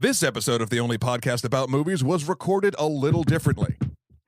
This episode of the only podcast about movies was recorded a little differently.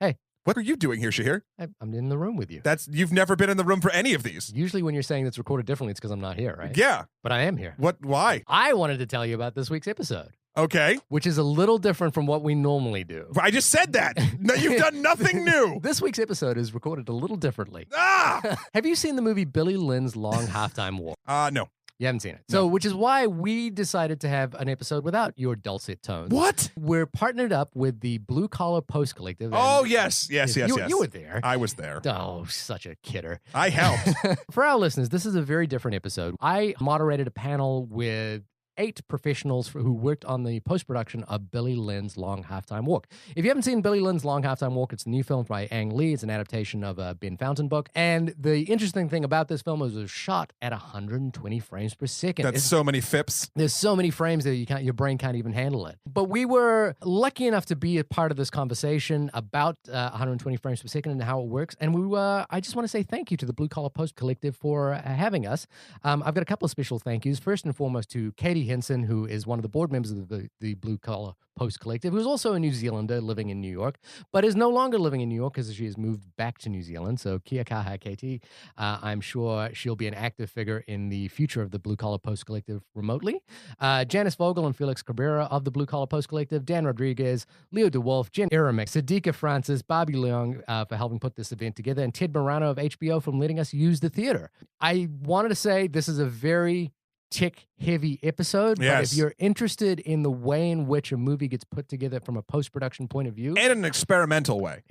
Hey. What are you doing here, Shahir? I'm in the room with you. You've never been in the room for any of these. Usually when you're saying it's recorded differently, it's because I'm not here, right? Yeah. But I am here. Why? I wanted to tell you about this week's episode. Okay. Which is a little different from what we normally do. I just said that. No, you've done nothing new. This week's episode is recorded a little differently. Ah! Have you seen the movie Billy Lynn's Long Halftime Walk? No. You haven't seen it. No. So, which is why we decided to have an episode without your dulcet tones. What? We're partnered up with the Blue Collar Post Collective. Oh, yes. Yes. You were there. I was there. Oh, such a kidder. I helped. For our listeners, this is a very different episode. I moderated a panel with 8 professionals who worked on the post-production of Billy Lynn's Long Halftime Walk. If you haven't seen Billy Lynn's Long Halftime Walk, it's a new film by Ang Lee. It's an adaptation of a Ben Fountain book. And the interesting thing about this film is it was shot at 120 frames per second. That's so many fips. There's so many frames that your brain can't even handle it. But we were lucky enough to be a part of this conversation about 120 frames per second and how it works. And I just want to say thank you to the Blue Collar Post Collective for having us. I've got a couple of special thank yous. First and foremost to Katie Henson, who is one of the board members of the Blue Collar Post Collective, who's also a New Zealander living in New York, but is no longer living in New York because she has moved back to New Zealand. So kia kaha Katie. I'm sure she'll be an active figure in the future of the Blue Collar Post Collective remotely. Janice Vogel and Felix Cabrera of the Blue Collar Post Collective, Dan Rodriguez, Leo DeWolf, Jen Aramek, Sadiqa Francis, Bobby Leong for helping put this event together, and Ted Morano of HBO for letting us use the theater. I wanted to say this is a very tech-heavy episode, yes. But if you're interested in the way in which a movie gets put together from a post-production point of view... And in an experimental way.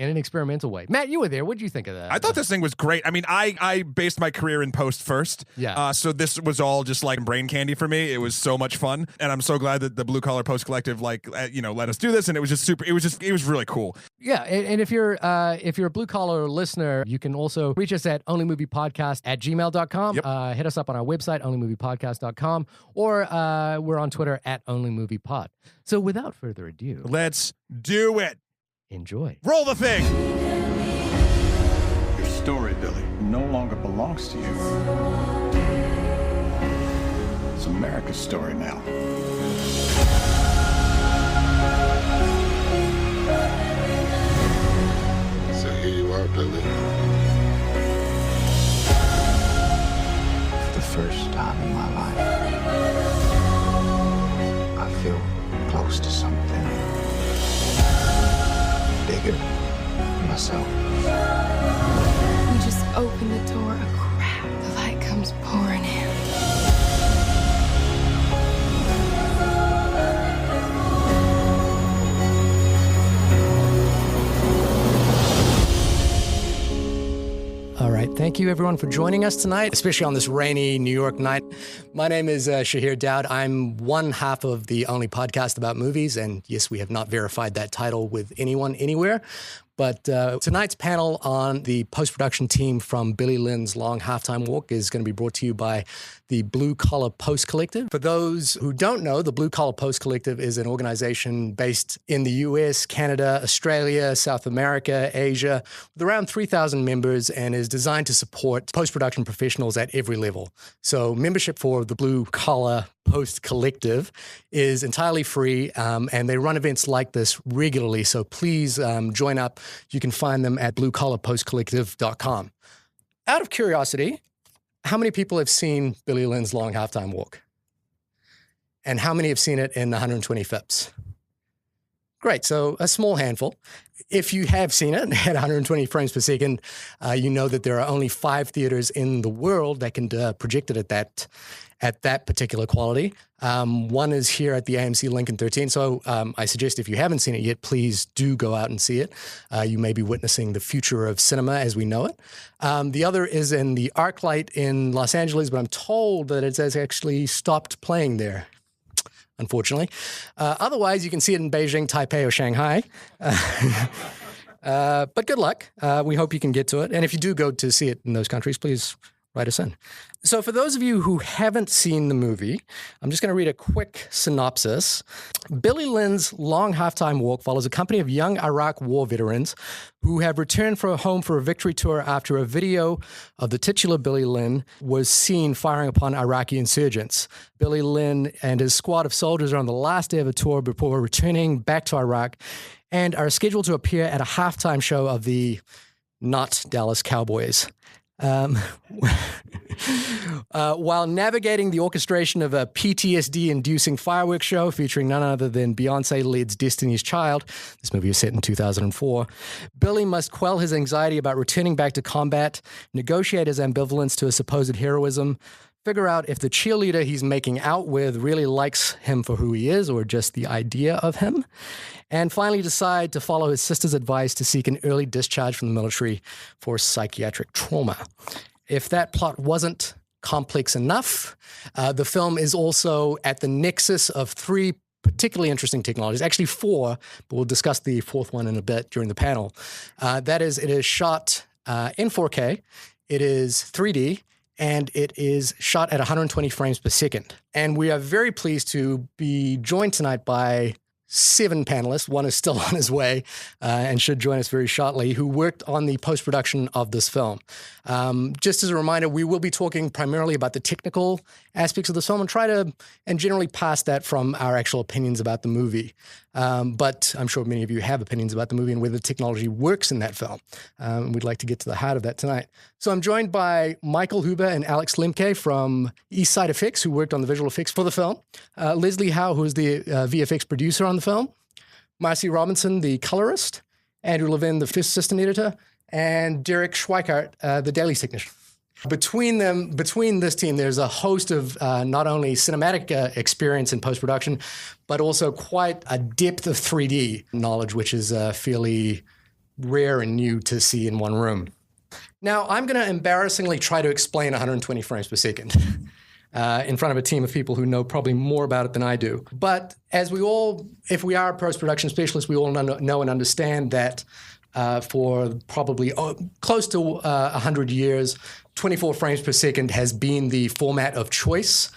Matt, you were there. What did you think of that? I thought this thing was great. I mean, I based my career in post first. Yeah. So this was all just like brain candy for me. It was so much fun. And I'm so glad that the Blue Collar Post Collective, let us do this. And it was just it was really cool. Yeah. And if you're a Blue Collar listener, you can also reach us at onlymoviepodcast@gmail.com. Yep. Hit us up on our website, onlymoviepodcast.com, or we're on Twitter at onlymoviepod. So without further ado, let's do it. Enjoy. Roll the thing. Your story, Billy, no longer belongs to you. It's America's story now. So here you are, Billy. For the first time in my life, I feel close to something bigger than myself. You just open the door, a crap. The light comes pouring in. All right. Thank you, everyone, for joining us tonight, especially on this rainy New York night. My name is Shahir Dowd. I'm one half of the only podcast about movies. And yes, we have not verified that title with anyone anywhere. But tonight's panel on the post-production team from Billy Lynn's Long Halftime Walk is going to be brought to you by the Blue Collar Post Collective. For those who don't know, the Blue Collar Post Collective is an organization based in the US, Canada, Australia, South America, Asia, with around 3,000 members, and is designed to support post-production professionals at every level. So membership for the Blue Collar Post Collective is entirely free, and they run events like this regularly. So please join up. You can find them at bluecollarpostcollective.com. Out of curiosity, how many people have seen Billy Lynn's Long Halftime Walk? And how many have seen it in 120 FIPS? Great, so a small handful. If you have seen it at 120 frames per second, you know that there are only 5 theaters in the world that can project it at that particular quality. One is here at the AMC Lincoln 13. So I suggest if you haven't seen it yet, please do go out and see it. You may be witnessing the future of cinema as we know it. The other is in the ArcLight in Los Angeles, but I'm told that it has actually stopped playing there, unfortunately. Otherwise, you can see it in Beijing, Taipei, or Shanghai. But good luck. We hope you can get to it. And if you do go to see it in those countries, please write us in. So for those of you who haven't seen the movie, I'm just going to read a quick synopsis. Billy Lynn's long halftime walk follows a company of young Iraq war veterans who have returned home for a victory tour after a video of the titular Billy Lynn was seen firing upon Iraqi insurgents. Billy Lynn and his squad of soldiers are on the last day of a tour before returning back to Iraq and are scheduled to appear at a halftime show of the not Dallas Cowboys. While navigating the orchestration of a PTSD-inducing fireworks show featuring none other than Beyoncé-led Destiny's Child, this movie was set in 2004, Billy must quell his anxiety about returning back to combat, negotiate his ambivalence to his supposed heroism, figure out if the cheerleader he's making out with really likes him for who he is or just the idea of him, and finally decide to follow his sister's advice to seek an early discharge from the military for psychiatric trauma. If that plot wasn't complex enough, the film is also at the nexus of three particularly interesting technologies, actually four, but we'll discuss the fourth one in a bit during the panel. That is, it is shot in 4K, it is 3D, and it is shot at 120 frames per second. And we are very pleased to be joined tonight by 7 panelists. One is still on his way and should join us very shortly, who worked on the post-production of this film. Just as a reminder, we will be talking primarily about the technical aspects of the film and generally past that from our actual opinions about the movie. But I'm sure many of you have opinions about the movie and whether the technology works in that film. We'd like to get to the heart of that tonight. So I'm joined by Michael Huber and Alex Lemke from East Side Effects, who worked on the visual effects for the film. Leslie Hough, who is the VFX producer on the film. Marcy Robinson, the colorist. Andrew Leven, the first assistant editor. And Derek Schweickart, the Dailies Technician. Between this team, there's a host of not only cinematic experience in post-production, but also quite a depth of 3D knowledge, which is fairly rare and new to see in one room. Now, I'm going to embarrassingly try to explain 120 frames per second in front of a team of people who know probably more about it than I do. But as if we are post-production specialists, we all know and understand that for probably close to 100 years, 24 frames per second has been the format of choice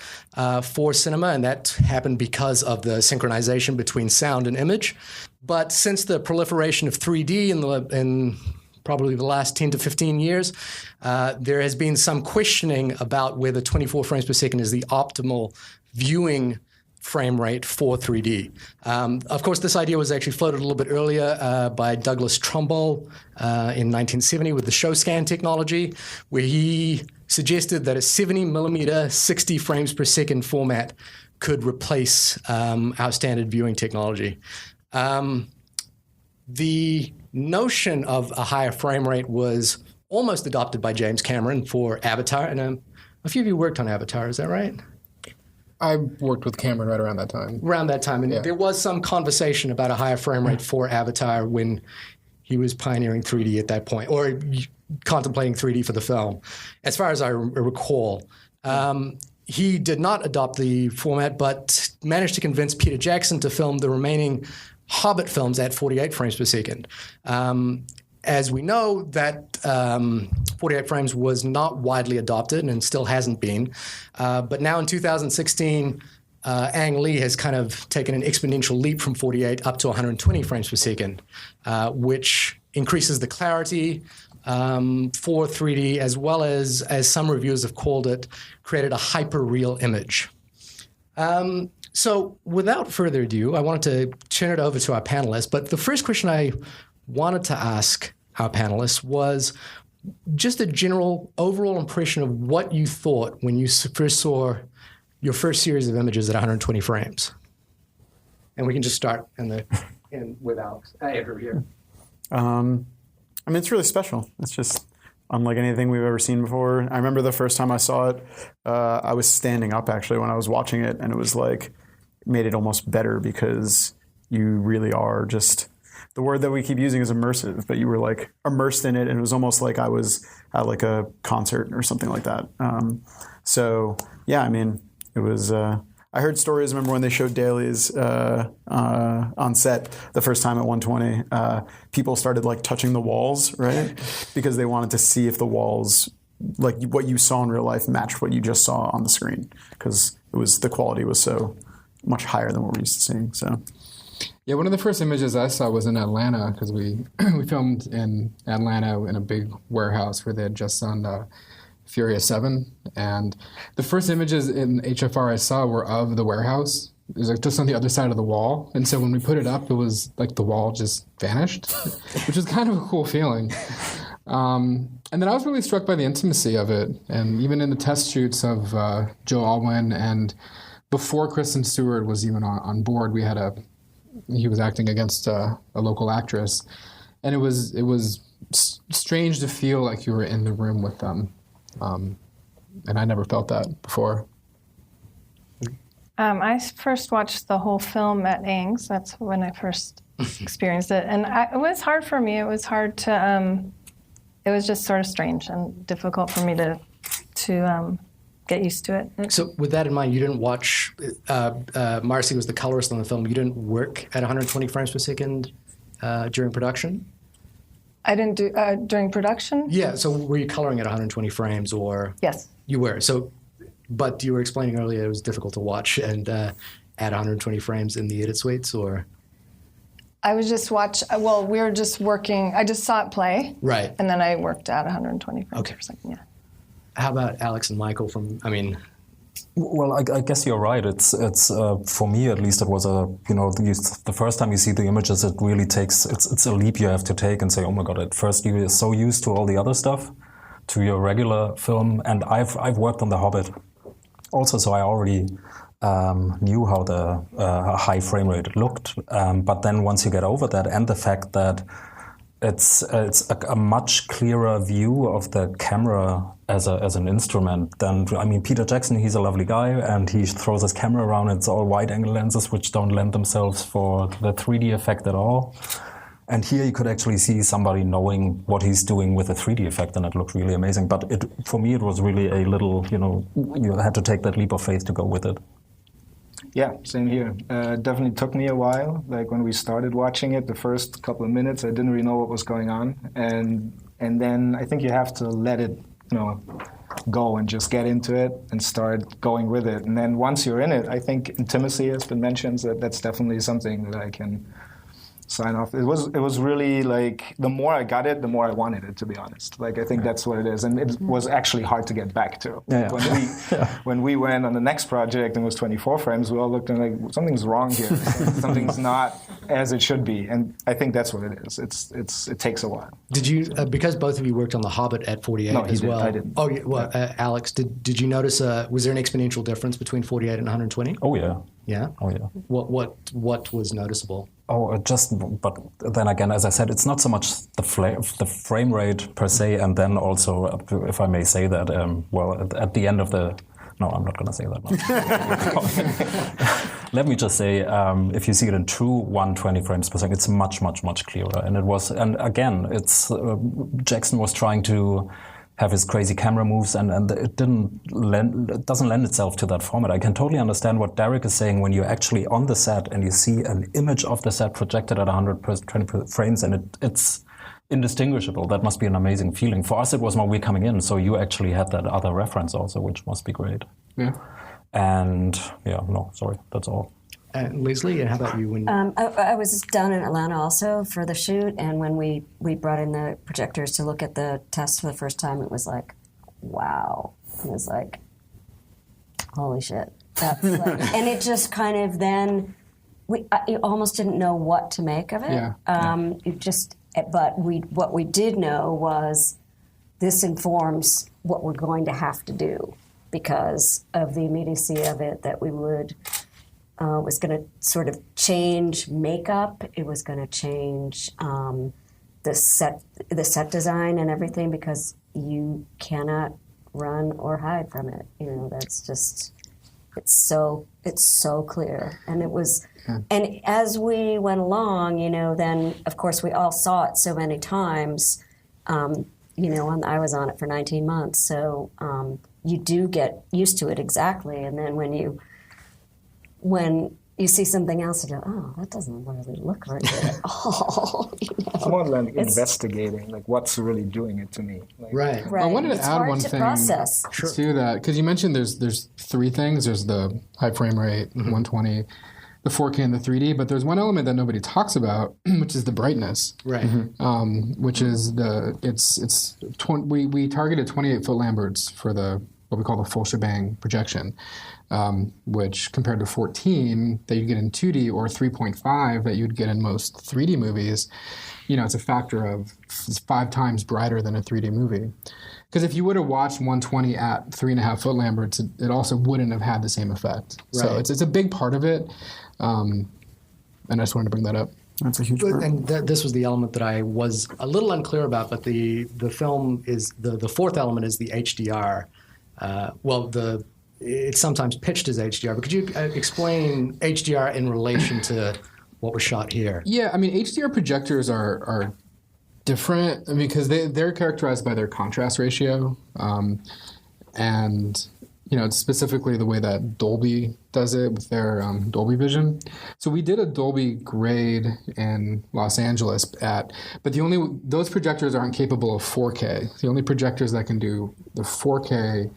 for cinema, and that happened because of the synchronization between sound and image. But since the proliferation of 3D in probably the last 10 to 15 years, there has been some questioning about whether 24 frames per second is the optimal viewing frame rate for 3D. Of course, this idea was actually floated a little bit earlier by Douglas Trumbull in 1970 with the show scan technology, where he suggested that a 70 millimeter, 60 frames per second format could replace our standard viewing technology. The notion of a higher frame rate was almost adopted by James Cameron for Avatar, and a few of you worked on Avatar, is that right? I worked with Cameron right around that time. And yeah. There was some conversation about a higher frame rate for Avatar when he was pioneering 3D at that point, or contemplating 3D for the film, as far as I recall. He did not adopt the format, but managed to convince Peter Jackson to film the remaining Hobbit films at 48 frames per second. As we know, that 48 frames was not widely adopted and still hasn't been. But now in 2016, Ang Lee has kind of taken an exponential leap from 48 up to 120 frames per second, which increases the clarity for 3D, as well as some reviewers have called it, created a hyperreal image. So without further ado, I wanted to turn it over to our panelists. But the first question I wanted to ask our panelists was just a general overall impression of what you thought when you first saw your first series of images at 120 frames. And we can just start with Alex. Andrew here. I mean, it's really special. It's just unlike anything we've ever seen before. I remember the first time I saw it, I was standing up actually when I was watching it, and it was like, made it almost better because you really are just, the word that we keep using is immersive, but you were like immersed in it, and it was almost like I was at like a concert or something like that. So yeah, I mean, it was, I heard stories, remember when they showed Dailies on set the first time at 120, people started like touching the walls, right? Because they wanted to see if the walls like what you saw in real life matched what you just saw on the screen, because the quality was so much higher than what we're used to seeing. So. Yeah, one of the first images I saw was in Atlanta, because we filmed in Atlanta in a big warehouse where they had just done Furious 7. And the first images in HFR I saw were of the warehouse. It was like just on the other side of the wall. And so when we put it up, it was like the wall just vanished, which was kind of a cool feeling. And then I was really struck by the intimacy of it. And even in the test shoots of Joe Alwyn, and before Kristen Stewart was even on board, he was acting against a local actress. And it was strange to feel like you were in the room with them. And I never felt that before. I first watched the whole film at Aang's. That's when I first experienced it. And it was hard for me. It was hard to, it was just sort of strange and difficult for me to get used to it. So with that in mind, you didn't watch, Marcy was the colorist on the film. You didn't work at 120 frames per second during production? I didn't do, during production? Yeah, so were you coloring at 120 frames or? Yes. You were, but you were explaining earlier it was difficult to watch and at 120 frames in the edit suites, or? I was just we were just working, I just saw it play. Right. And then I worked at 120 frames per second, yeah. How about Alex and Michael Well, I guess you're right. It's for me at least, it was the first time you see the images, it really takes, it's a leap you have to take and say, oh my God, at first you're so used to all the other stuff, to your regular film. And I've worked on The Hobbit also, so I already knew how the high frame rate looked. But then once you get over that, and the fact that it's a much clearer view of the camera as an instrument than, I mean, Peter Jackson, he's a lovely guy, and he throws his camera around. It's all wide-angle lenses, which don't lend themselves for the 3D effect at all. And here you could actually see somebody knowing what he's doing with a 3D effect, and it looked really amazing. But for me, it was really a little, you had to take that leap of faith to go with it. Yeah, same here. Definitely took me a while. Like when we started watching it, the first couple of minutes, I didn't really know what was going on. And then I think you have to let it, go and just get into it and start going with it. And then once you're in it, I think intimacy has been mentioned. That's definitely something that I can sign off. It was really like, the more I got it, the more I wanted it, to be honest. Like, I think that's what it is. And it was actually hard to get back to. Yeah. When we went on the next project and it was 24 frames, we all looked and like, something's wrong here. Something's not as it should be. And I think that's what it is. It takes a while. Did you, because both of you worked on The Hobbit at 48 as well? I didn't. Oh, yeah, well, Alex, did you notice, was there an exponential difference between 48 and 120? Oh, yeah. Yeah? Oh, yeah. What was noticeable? But then again, as I said, it's not so much the frame rate per se, and then also, if I may say that, at the end of no, I'm not going to say that much. Let me just say, if you see it in true 120 frames per second, it's much, much, much clearer. And again, Jackson was trying to have his crazy camera moves, and it doesn't lend itself to that format. I can totally understand what Derek is saying when you're actually on the set and you see an image of the set projected at 120 frames, and it's indistinguishable. That must be an amazing feeling. For us, it was more we coming in, so you actually had that other reference also, which must be great. Yeah. And that's all. Leslie, how about you? I was down in Atlanta also for the shoot, and when we brought in the projectors to look at the test for the first time, it was like, wow. It was like, holy shit. That's like, and it just kind of then, you almost didn't know what to make of it. Yeah. But what we did know was this informs what we're going to have to do because of the immediacy of it, that we would... was going to sort of change makeup. It was going to change the set design and everything, because you cannot run or hide from it. That's just it's so clear. And it was, and as we went along, then of course we all saw it so many times. And I was on it for 19 months, so you do get used to it exactly. And then when you see something else and go, oh, that doesn't really look very good at all. It's more like investigating, like what's really doing it to me. Like, right. I wanted to It's add hard one to thing process. to that, because you mentioned there's three things. There's the high frame rate, 120, the 4K and the 3D, but there's one element that nobody talks about, which is the brightness. Right. Which is we targeted 28-foot Lamberts for what we call the full shebang projection, which compared to 14 that you get in 2D or 3.5 that you'd get in most 3D movies, it's a factor of 5 times brighter than a 3D movie. Because if you would have watched 120 at 3.5-foot Lamberts, it also wouldn't have had the same effect. Right. So it's a big part of it, and I just wanted to bring that up. That's a huge part. And this was the element that I was a little unclear about, but the film is, the fourth element is the HDR. It's sometimes pitched as HDR, but could you explain HDR in relation to what was shot here? Yeah, I mean, HDR projectors are different because they're characterized by their contrast ratio, and it's specifically the way that Dolby does it with their Dolby Vision. So we did a Dolby grade in Los Angeles but those projectors aren't capable of 4K. The only projectors that can do the 4K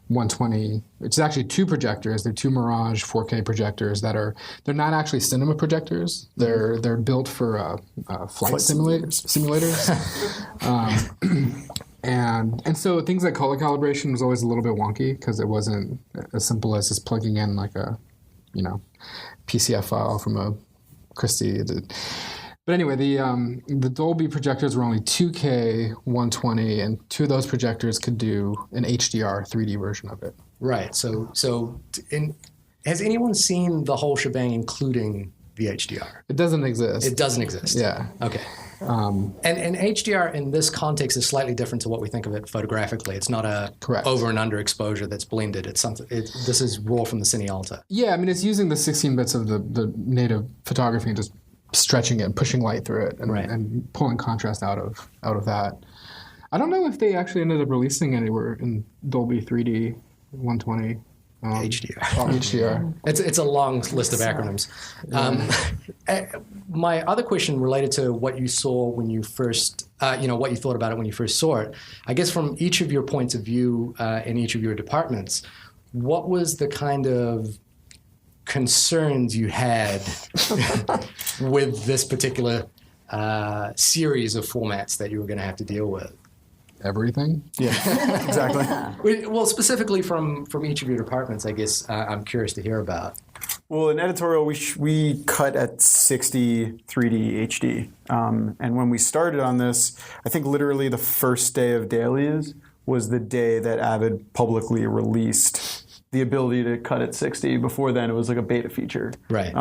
120, it's actually 2 projectors. They're 2 Mirage 4K projectors they're not actually cinema projectors. They're built for flight simulators. And so things like color calibration was always a little bit wonky because it wasn't as simple as just plugging in like a, PCF file from a Christie. But anyway, the Dolby projectors were only 2K 120, and 2 of those projectors could do an HDR 3D version of it. Right. So has anyone seen the whole shebang, including the HDR? It doesn't exist. It doesn't exist. Yeah. Okay. And HDR in this context is slightly different to what we think of it photographically. It's not a over and under exposure that's blended. It's something. This is raw from the Cine Alta. Yeah, I mean, it's using the 16 bits of the native photography and just stretching it and pushing light through it and pulling contrast out of that. I don't know if they actually ended up releasing anywhere in Dolby 3D 120. HDR. HDR. It's a long list of acronyms. My other question related to what you saw when you first, what you thought about it when you first saw it. I guess from each of your points of view in each of your departments, what was the kind of concerns you had with this particular series of formats that you were going to have to deal with? Everything? Yeah, exactly. Well, specifically from each of your departments, I guess I'm curious to hear about. Well, in editorial, we cut at 60 3D HD. And when we started on this, I think literally the first day of Dailies was the day that Avid publicly released the ability to cut at 60. Before then, it was like a beta feature. Right.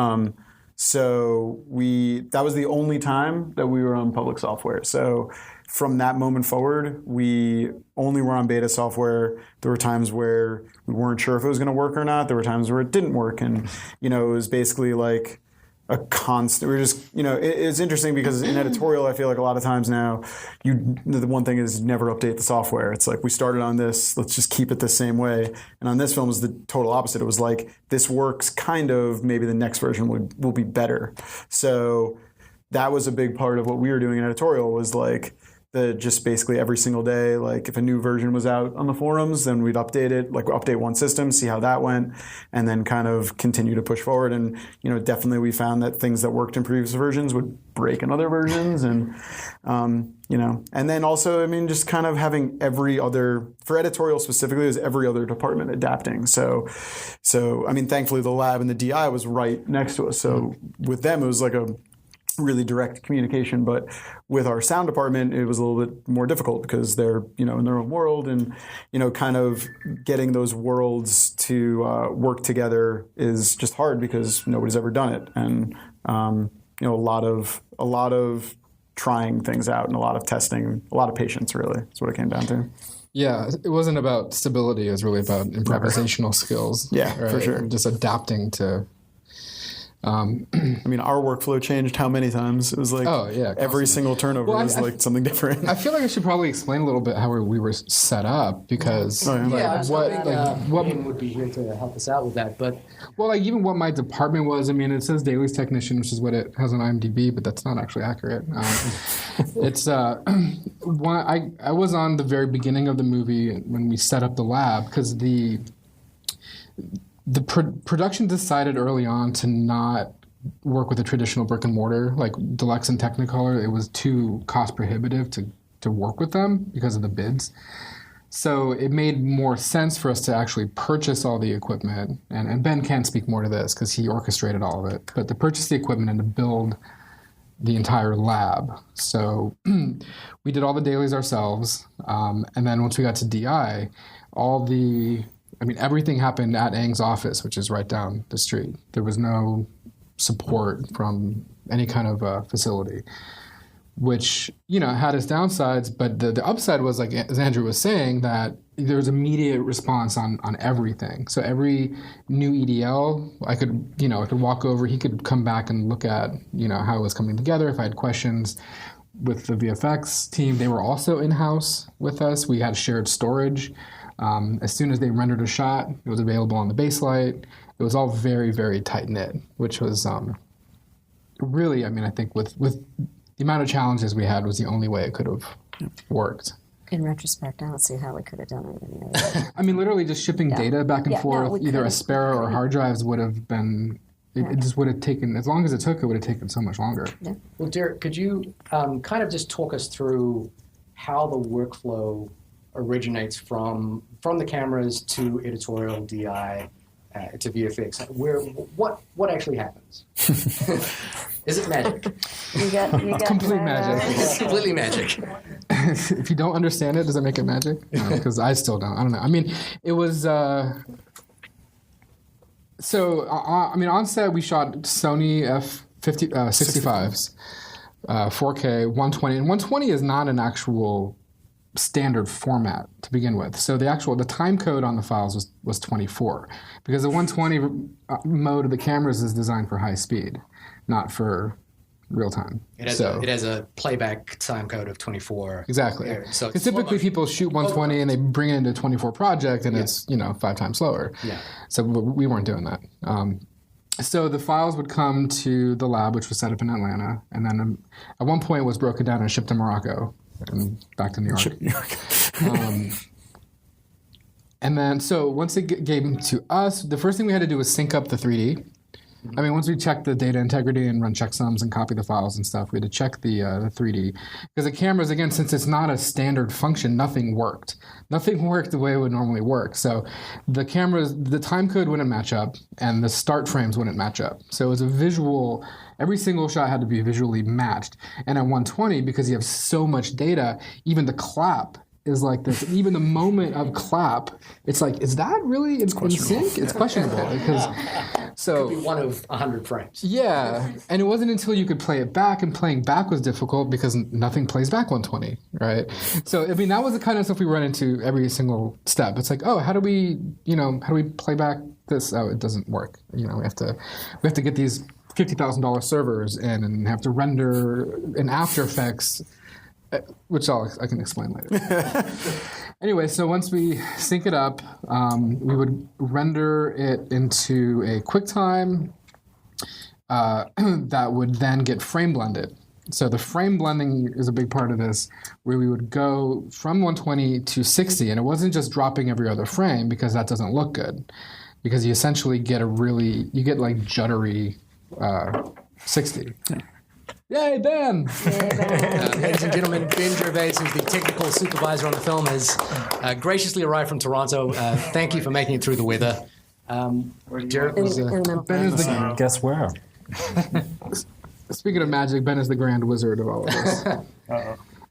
So that was the only time that we were on public software. So from that moment forward, we only were on beta software. There were times where we weren't sure if it was going to work or not. There were times where it didn't work. And, it was basically like a constant, it's interesting because in editorial, I feel like a lot of times now, the one thing is never update the software. It's like, we started on this, let's just keep it the same way. And on this film, it was the total opposite. It was like, this works kind of, maybe the next version will be better. So that was a big part of what we were doing in editorial was like, just basically every single day, like if a new version was out on the forums, then we'd update it, like update one system, see how that went, and then kind of continue to push forward. And, definitely we found that things that worked in previous versions would break in other versions. And, and then also, just kind of having for editorial specifically, is every other department adapting. So thankfully the lab and the DI was right next to us. So with them, it was like a really direct communication, but with our sound department, it was a little bit more difficult because they're, in their own world, and, kind of getting those worlds to work together is just hard because nobody's ever done it. And, a lot of trying things out and a lot of testing, a lot of patience, really. That's what it came down to. Yeah, it wasn't about stability. It was really about improvisational skills. Yeah, right? for sure. Just adapting to I mean, our workflow changed how many times? It was like every single turnover was like something different. I feel like I should probably explain a little bit how we were set up because what would be here to help us out with that. But even what my department was. I mean, it says Dailies Technician, which is what it has on IMDb, but that's not actually accurate. It's I was on the very beginning of the movie when we set up the lab because the production decided early on to not work with a traditional brick and mortar like Deluxe and Technicolor. It was too cost prohibitive to work with them because of the bids. So it made more sense for us to actually purchase all the equipment. And Ben can speak more to this because he orchestrated all of it. But to purchase the equipment and to build the entire lab. So we did all the dailies ourselves. And then once we got to DI, everything happened at Ang's office, which is right down the street. There was no support from any kind of facility, which, had its downsides. But the upside was, like as Andrew was saying, that there was immediate response on everything. So every new EDL, I could walk over, he could come back and look at, how it was coming together. If I had questions with the VFX team, they were also in-house with us. We had shared storage. As soon as they rendered a shot, it was available on the Baselight. It was all very, very tight-knit, which was really, I think with the amount of challenges we had was the only way it could have worked. In retrospect, I don't see how we could have done it any other way. Literally just shipping data back and forth, either a Sparrow or hard drives would have been, it just would have taken, as long as it took, it would have taken so much longer. Yeah. Well, Derek, could you kind of just talk us through how the workflow originates from the cameras to editorial, DI, to VFX? What actually happens? Is it magic? You got complete magic. It's completely magic. If you don't understand it, does it make it magic? No, because I still don't. I don't know. It was. On set we shot Sony F65s, 4K, 120, and 120 is not an actual standard format to begin with. So the time code on the files was 24 because the 120 mode of the cameras is designed for high speed, not for real time. It has a playback time code of 24. Exactly. So because typically people shoot 120 and they bring it into 24 project and it's 5 times slower. Yeah. So we weren't doing that. So the files would come to the lab, which was set up in Atlanta, and then at one point it was broken down and shipped to Morocco. And back to New York. And then, so once it gave them to us, the first thing we had to do was sync up the 3D. Once we checked the data integrity and run checksums and copy the files and stuff, we had to check the 3D. Because the cameras, again, since it's not a standard function, nothing worked. Nothing worked the way it would normally work. So the cameras, the time code wouldn't match up, and the start frames wouldn't match up. So it was a visual. Every single shot had to be visually matched. And at 120, because you have so much data, even the clap is like this. Even the moment of clap, it's like, is that really in sync? It's questionable. Because, so, it could be one of 100 frames. Yeah. And it wasn't until you could play it back, and playing back was difficult because nothing plays back 120, right? So, that was the kind of stuff we run into every single step. It's like, how do we play back this? Oh, it doesn't work. We have to get these $50,000 servers in and have to render in After Effects, which I can explain later. Anyway, so once we sync it up, we would render it into a QuickTime that would then get frame blended. So the frame blending is a big part of this, where we would go from 120 to 60, and it wasn't just dropping every other frame because that doesn't look good, because you essentially get like juddery 60. Yay, Ben! Ladies and gentlemen, Ben Gervais, who's the technical supervisor on the film, has graciously arrived from Toronto. Thank you for making it through the weather. Derek was Ben is the guess where? Speaking of magic, Ben is the grand wizard of all of this.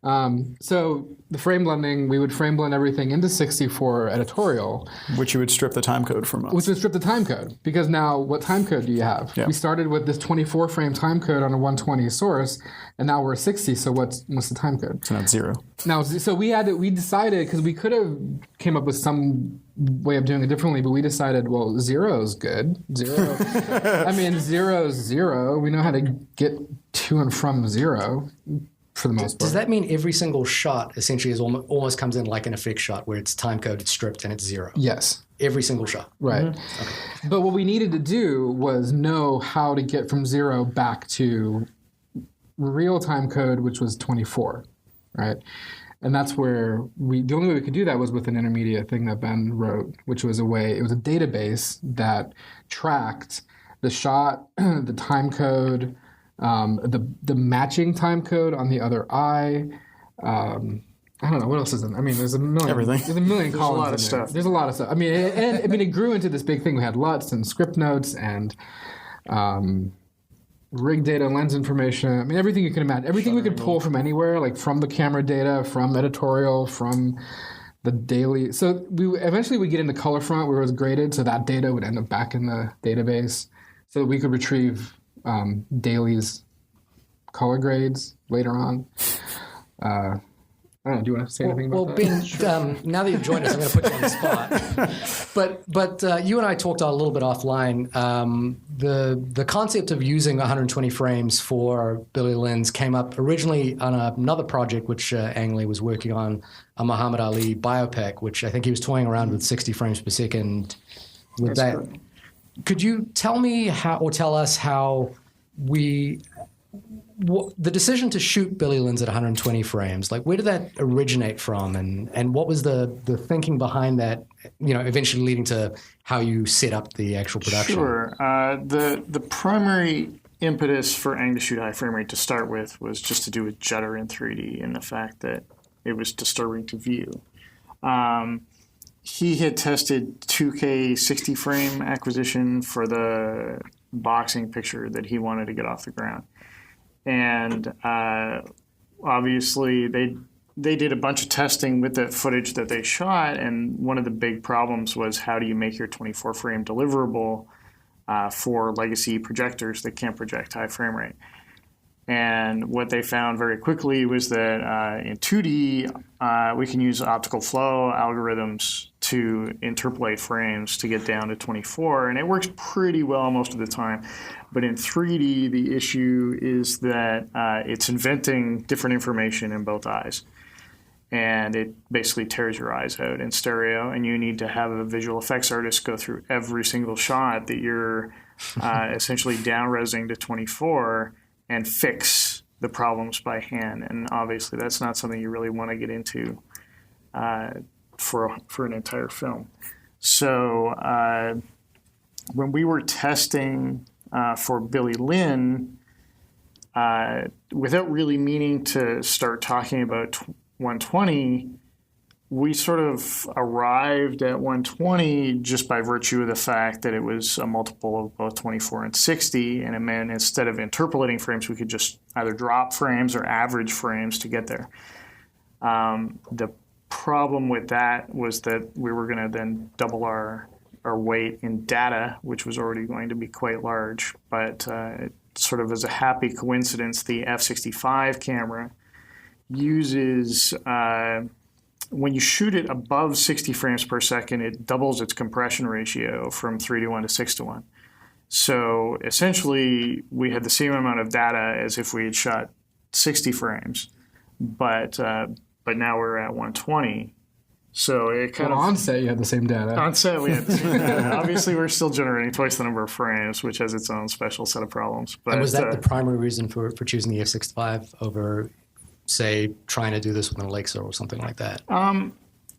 So the frame blending, we would frame blend everything into 60 for editorial. Which you would strip the time code from us. Which would strip the time code. Because now, what time code do you have? Yeah. We started with this 24 frame time code on a 120 source, and now we're 60, so what's the time code? So now it's 0. Now, so we decided, because we could have came up with some way of doing it differently, but we decided, well, 0 is good. 0, I mean, 0 is 0. We know how to get to and from 0. For the most part. Does that mean every single shot essentially is almost comes in like an effect shot where it's time coded, stripped, and it's 0? Yes. Every single shot. Right. Okay. But what we needed to do was know how to get from 0 back to real time code, which was 24, right? And that's where the only way we could do that was with an intermediate thing that Ben wrote, which was it was a database that tracked the shot, the time code, the matching time code on the other eye. I don't know what else is in. I mean, there's a million. Everything. There's a million columns. There's a lot of in there. stuff. There's a lot of stuff. I mean, and it grew into this big thing. We had LUTs and script notes and rig data, lens information. I mean, everything you can imagine. Everything we could pull from anywhere, like from the camera data, from editorial, from the daily. So eventually we get into color front where it was graded, so that data would end up back in the database, so that we could retrieve Dailies color grades later on. I don't know, do you want to say anything about that? Well, Ben, now that you've joined us, I'm going to put you on the spot. But you and I talked a little bit offline. The concept of using 120 frames for Billy Lynn's came up originally on another project which Ang Lee was working on, a Muhammad Ali biopic, which I think he was toying around with 60 frames per second with That's that. correct. Could you tell me tell us how the decision to shoot Billy Lynn's at 120 frames, like where did that originate from, and what was the thinking behind that, eventually leading to how you set up the actual production? Sure. The primary impetus for Ang to shoot high frame rate to start with was just to do with Judder in 3D and the fact that it was disturbing to view. He had tested 2K 60 frame acquisition for the boxing picture that he wanted to get off the ground. And obviously they did a bunch of testing with the footage that they shot, and one of the big problems was how do you make your 24 frame deliverable for legacy projectors that can't project high frame rate. And what they found very quickly was that in 2D, we can use optical flow algorithms to interpolate frames to get down to 24, and it works pretty well most of the time. But in 3D, the issue is that it's inventing different information in both eyes. And it basically tears your eyes out in stereo, and you need to have a visual effects artist go through every single shot that you're essentially down-resing to 24 and fix the problems by hand. And obviously that's not something you really want to get into for an entire film. So when we were testing for Billy Lynn, without really meaning to start talking about 120, we sort of arrived at 120 just by virtue of the fact that it was a multiple of both 24 and 60, and it meant instead of interpolating frames, we could just either drop frames or average frames to get there. The problem with that was that we were going to then double our weight in data, which was already going to be quite large, but sort of as a happy coincidence, the f/65 camera uses... when you shoot it above 60 frames per second, it doubles its compression ratio from 3:1 to 6:1. So essentially, we had the same amount of data as if we had shot 60 frames, but now we're at 120. So it kind of... on set, you had the same data. On set, we had the same data. Obviously, we're still generating twice the number of frames, which has its own special set of problems. But and was that the primary reason for choosing the f/65 over, say, trying to do this with an Alexa or something like that?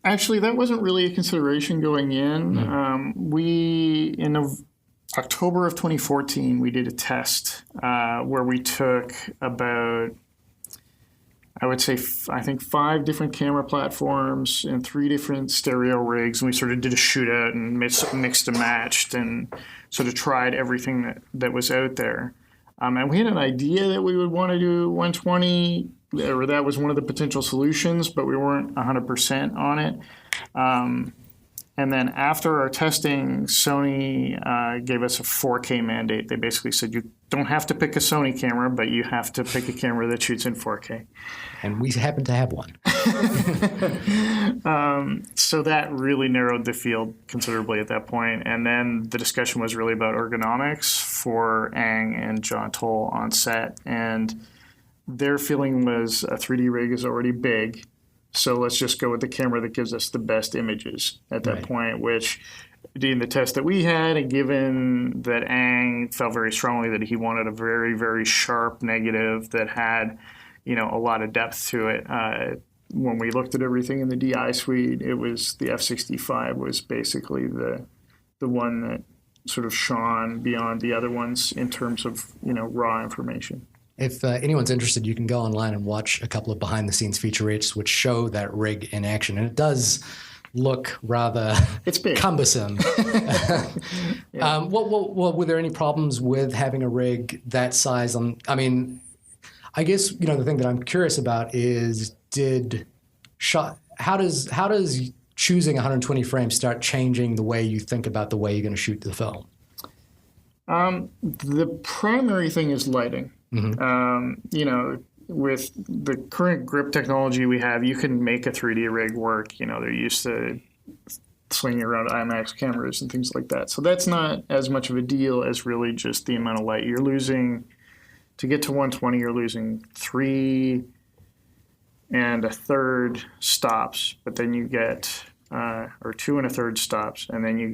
Actually, that wasn't really a consideration going in. In October of 2014, we did a test where we took about, I would say, I think 5 different camera platforms and 3 different stereo rigs, and we sort of did a shootout and mixed and matched and sort of tried everything that was out there. And we had an idea that we would want to do 120 or that was one of the potential solutions, but we weren't 100% on it. And then after our testing, Sony gave us a 4K mandate. They basically said, you don't have to pick a Sony camera, but you have to pick a camera that shoots in 4K. And we happen to have one. So that really narrowed the field considerably at that point. And then the discussion was really about ergonomics for Ang and John Toll on set. And their feeling was a 3D rig is already big. So let's just go with the camera that gives us the best images at that point, which in the test that we had, and given that Ang felt very strongly that he wanted a very, very sharp negative that had, a lot of depth to it. When we looked at everything in the DI suite, it was the F65 was basically the one that sort of shone beyond the other ones in terms of, raw information. If anyone's interested, you can go online and watch a couple of behind-the-scenes featurettes which show that rig in action. And it does look rather cumbersome. What were there any problems with having a rig that size? I guess, the thing that I'm curious about is how does choosing 120 frames start changing the way you think about the way you're going to shoot the film? The primary thing is lighting. Mm-hmm. With the current grip technology we have, you can make a 3D rig work. They're used to swinging around IMAX cameras and things like that. So that's not as much of a deal as really just the amount of light. You're losing, to get to 120, you're losing 3 1/3 stops, but then you get, or 2 1/3 stops, and then you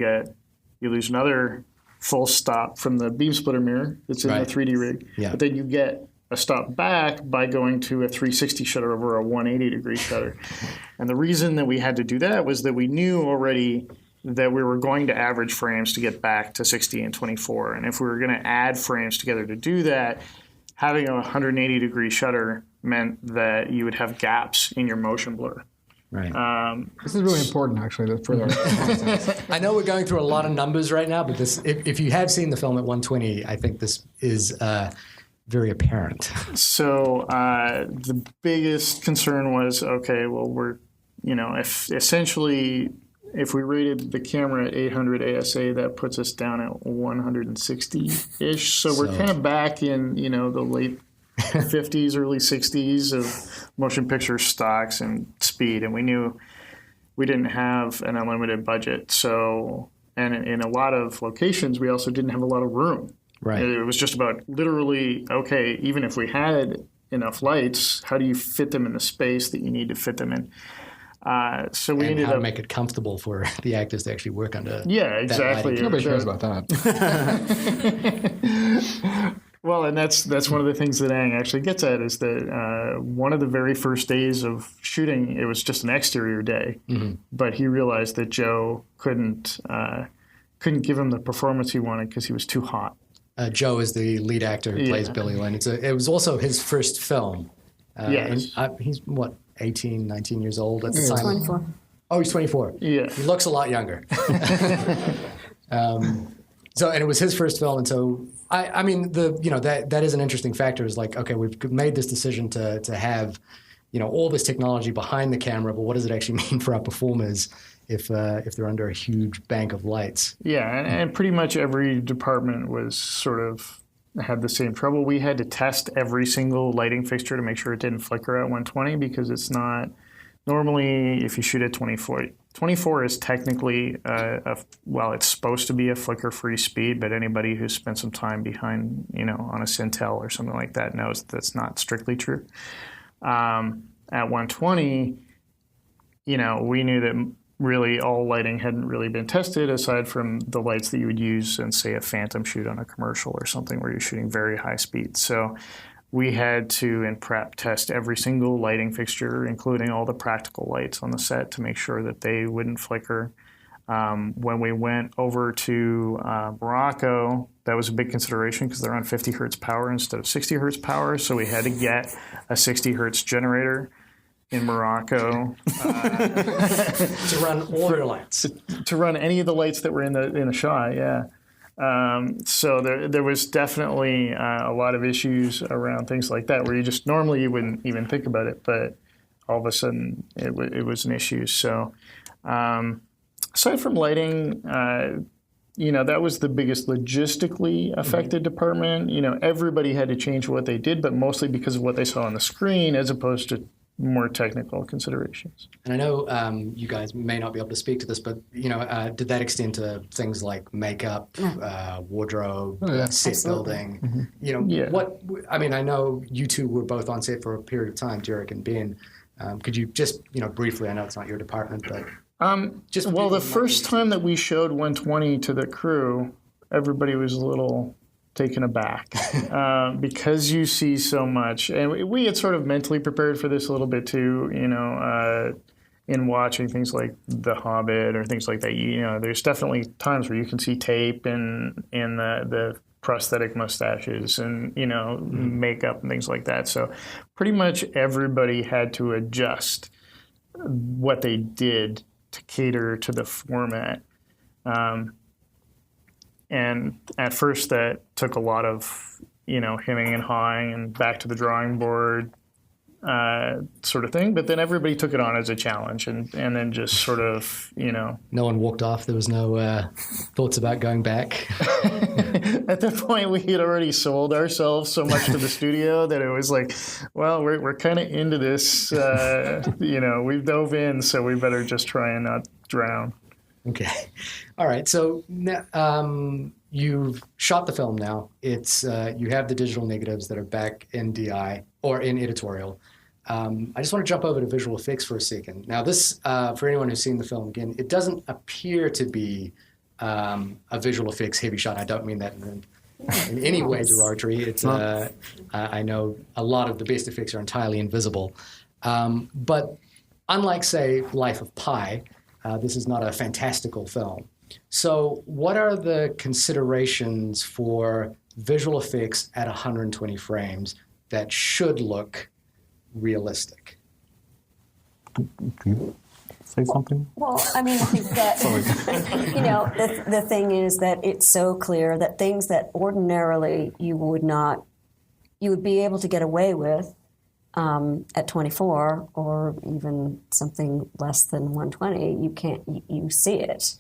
lose another full stop from the beam splitter mirror that's in the 3D rig. Yeah. But then you get a stop back by going to a 360 shutter over a 180-degree shutter. And the reason that we had to do that was that we knew already that we were going to average frames to get back to 60 and 24. And if we were going to add frames together to do that, having a 180-degree shutter meant that you would have gaps in your motion blur. Right. This is really important, actually, for the I know we're going through a lot of numbers right now, but this, if you have seen the film at 120, I think this is very apparent. So the biggest concern was, we're, if we rated the camera at 800 ASA, that puts us down at 160-ish. So we're kind of back in, the late 50s, early 60s of motion picture stocks and speed. And we knew we didn't have an unlimited budget. So, and in a lot of locations, we also didn't have a lot of room. Right. It was just about literally, even if we had enough lights, how do you fit them in the space that you need to fit them in? So we ended how up to make it comfortable for the actors to actually work under. Yeah, exactly. Nobody cares about that. Well, and that's one of the things that Ang actually gets at is that one of the very first days of shooting, it was just an exterior day, but he realized that Joe couldn't give him the performance he wanted because he was too hot. Joe is the lead actor who plays Billy Lynn. It was also his first film. Yes. He's, 18, 19 years old at the time? 24. Oh, he's 24. Yeah. He looks a lot younger. And it was his first film. And so, that is an interesting factor is like, okay, we've made this decision to have, all this technology behind the camera, but what does it actually mean for our performers if they're under a huge bank of lights? Yeah, and pretty much every department was sort of had the same trouble. We had to test every single lighting fixture to make sure it didn't flicker at 120 because it's not normally if you shoot at 24 is technically it's supposed to be a flicker-free speed, but anybody who's spent some time behind on a Cintel or something like that knows that's not strictly true. At 120, we knew that really all lighting hadn't really been tested aside from the lights that you would use in, say, a phantom shoot on a commercial or something where you're shooting very high speed. So we had to, in prep, test every single lighting fixture, including all the practical lights on the set to make sure that they wouldn't flicker. When we went over to Morocco, that was a big consideration because they're on 50 hertz power instead of 60 hertz power. So we had to get a 60 hertz generator in Morocco to run all your lights. To run any of the lights that were in the shot, yeah. So there was definitely a lot of issues around things like that where you just normally you wouldn't even think about it, but all of a sudden it was an issue. So aside from lighting, that was the biggest logistically affected department. Everybody had to change what they did, but mostly because of what they saw on the screen as opposed to more technical considerations. And I know you guys may not be able to speak to this, but did that extend to things like makeup, wardrobe, set building? What? I mean, I know you two were both on set for a period of time, Derek and Ben. Could you just, briefly? I know it's not your department, but the first time that we showed 120 to the crew, everybody was a little taken aback because you see so much, and we had sort of mentally prepared for this a little bit too. In watching things like The Hobbit or things like that, there's definitely times where you can see tape and the prosthetic mustaches and makeup and things like that. So pretty much everybody had to adjust what they did to cater to the format. And at first that took a lot of, hemming and hawing and back to the drawing board sort of thing. But then everybody took it on as a challenge and then just sort of, No one walked off. There was no thoughts about going back. At that point, we had already sold ourselves so much to the studio that it was like, well, we're kind of into this. We've dove in, so we better just try and not drown. Okay. All right. So you've shot the film now. It's you have the digital negatives that are back in DI or in editorial. I just want to jump over to visual effects for a second. Now, this, for anyone who's seen the film, again, it doesn't appear to be a visual effects heavy shot. I don't mean that in any way derogatory. It's I know a lot of the best effects are entirely invisible. But unlike, say, Life of Pi, this is not a fantastical film. So what are the considerations for visual effects at 120 frames that should look realistic? Do you say something? Well, I mean, I think that, the thing is that it's so clear that things that ordinarily you would be able to get away with at 24 or even something less than 120, you see it.